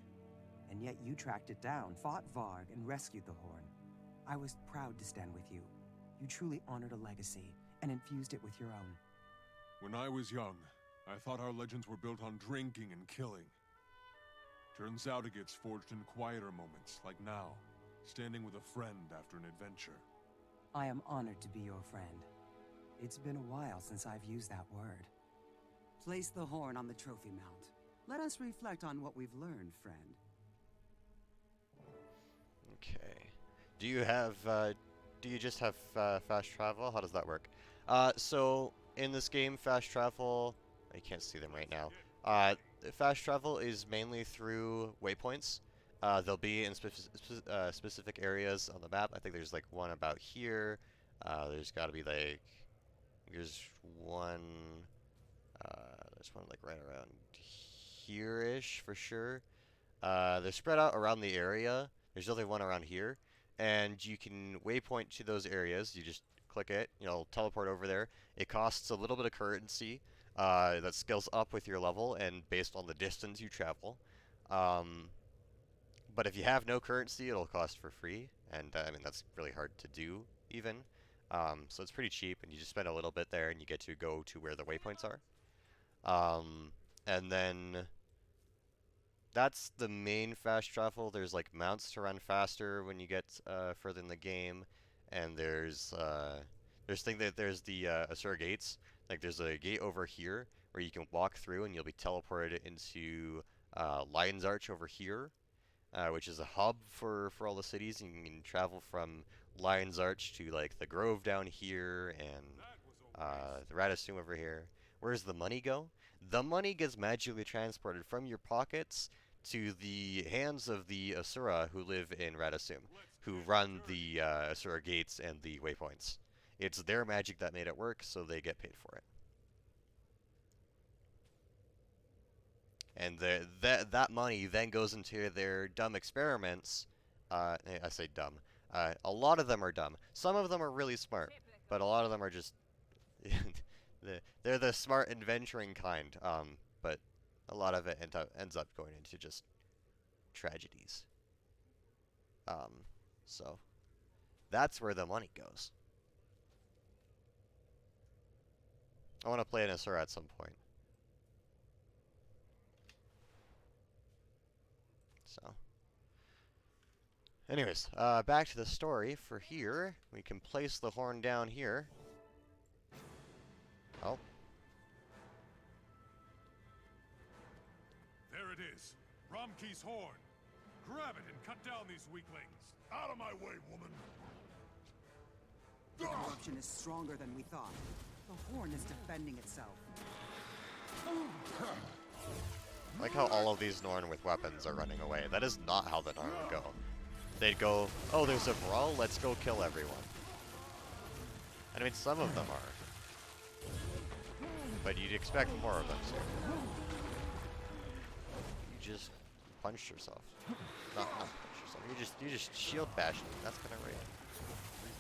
And yet you tracked it down, fought Varg, and rescued the horn. I was proud to stand with you. You truly honored a legacy, and infused it with your own. When I was young, I thought our legends were built on drinking and killing. Turns out it gets forged in quieter moments, like now, standing with a friend after an adventure. I am honored to be your friend. It's been a while since I've used that word. Place the horn on the trophy mount. Let us reflect on what we've learned, friend. Okay. Do you have, do you just have fast travel? How does that work? So, in this game, fast travel... I can't see them right now. Fast travel is mainly through waypoints. They'll be in specific areas on the map. I think there's like one about here. There's got to be like... There's one like right around here-ish for sure. They're spread out around the area. There's only one around here. And you can waypoint to those areas. You just click it, teleport over there. It costs a little bit of currency that scales up with your level and based on the distance you travel. But if you have no currency, it'll cost for free. And I mean, that's really hard to do even. So it's pretty cheap, and you just spend a little bit there and you get to go to where the waypoints are. And then that's the main fast travel. There's like mounts to run faster when you get further in the game, and there's the Asura gates. Like there's a gate over here where you can walk through and you'll be teleported into Lion's Arch over here, which is a hub for all the cities. And you can travel from Lion's Arch to like the Grove down here and the Radisum over here. Where's the money go? The money gets magically transported from your pockets to the hands of the Asura who live in Radisum, who run the Asura gates and the waypoints. It's their magic that made it work, so they get paid for it. And that money then goes into their dumb experiments. I say dumb. A lot of them are dumb. Some of them are really smart, but a lot of them are just... they're the smart adventuring kind, but a lot of it ends up going into just tragedies. So that's where the money goes. I want to play an Asura at some point. So, anyways, back to the story. For here, we can place the horn down here. Oh. There it is. Romkey's horn. Grab it and cut down these weaklings. Out of my way, woman! The corruption is stronger than we thought. The horn is defending itself. I like how all of these Norn with weapons are running away. That is not how the Norn would go. They'd go, oh, there's a brawl, let's go kill everyone. And I mean, some of them are. But you'd expect more of them to. You just punched yourself. Not punch yourself. You just shield bashed them. That's kind of right.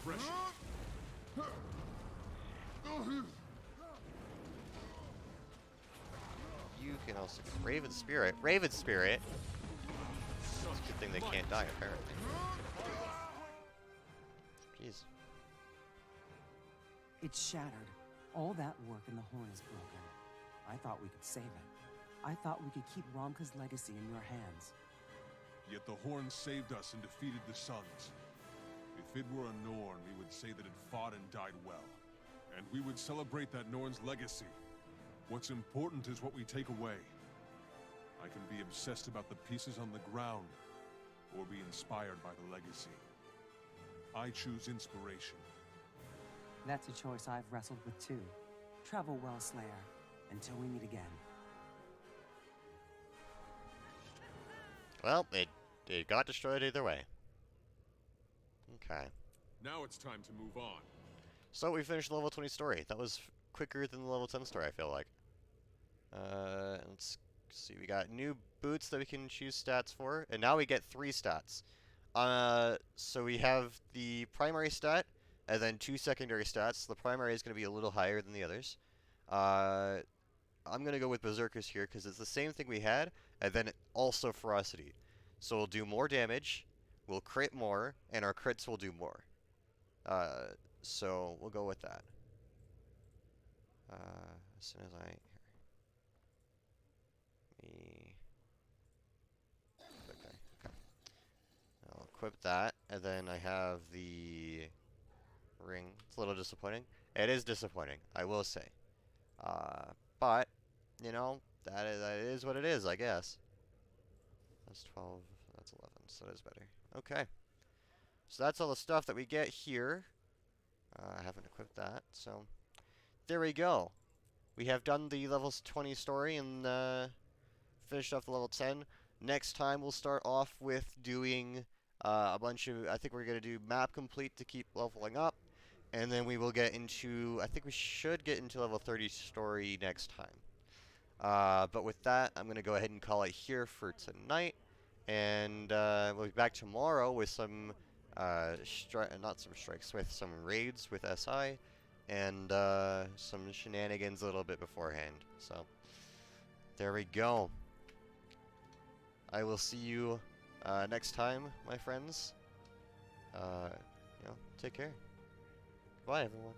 Refresh. You can also get Raven Spirit. Raven Spirit! It's a good thing they can't die, apparently. Jeez. It's shattered. All that work and the horn is broken. I thought we could save it. I thought we could keep Romka's legacy in your hands. Yet the horn saved us and defeated the Suns. If it were a Norn, we would say that it fought and died well. And we would celebrate that Norn's legacy. What's important is what we take away. I can be obsessed about the pieces on the ground, or be inspired by the legacy. I choose inspiration. That's a choice I've wrestled with too. Travel well, Slayer. Until we meet again. Well, it got destroyed either way. Okay. Now it's time to move on. So we finished the level 20 story. That was quicker than the level 10 story, I feel like. Let's see. We got new boots that we can choose stats for, and now we get 3 stats. So we have the primary stat, and then 2 secondary stats. The primary is going to be a little higher than the others. I'm going to go with Berserkers here, because it's the same thing we had, and then also Ferocity. So we'll do more damage, we'll crit more, and our crits will do more. So we'll go with that. As soon as I... Okay. I'll equip that, and then I have the ring. It's a little disappointing. It is disappointing, I will say. But, you know, that is what it is, I guess. That's 12, that's 11, so that is better. Okay. So that's all the stuff that we get here. I haven't equipped that, so there we go. We have done the levels 20 story and finished off the level 10. Next time we'll start off with doing a bunch of, I think we're going to do map complete to keep leveling up. And then we will get into, I think we should get into level 30 story next time. But with that, I'm going to go ahead and call it here for tonight. And we'll be back tomorrow with some, not some strikes, with some raids with SI. And some shenanigans a little bit beforehand. So, there we go. I will see you next time, my friends. Take care. Bye, everyone.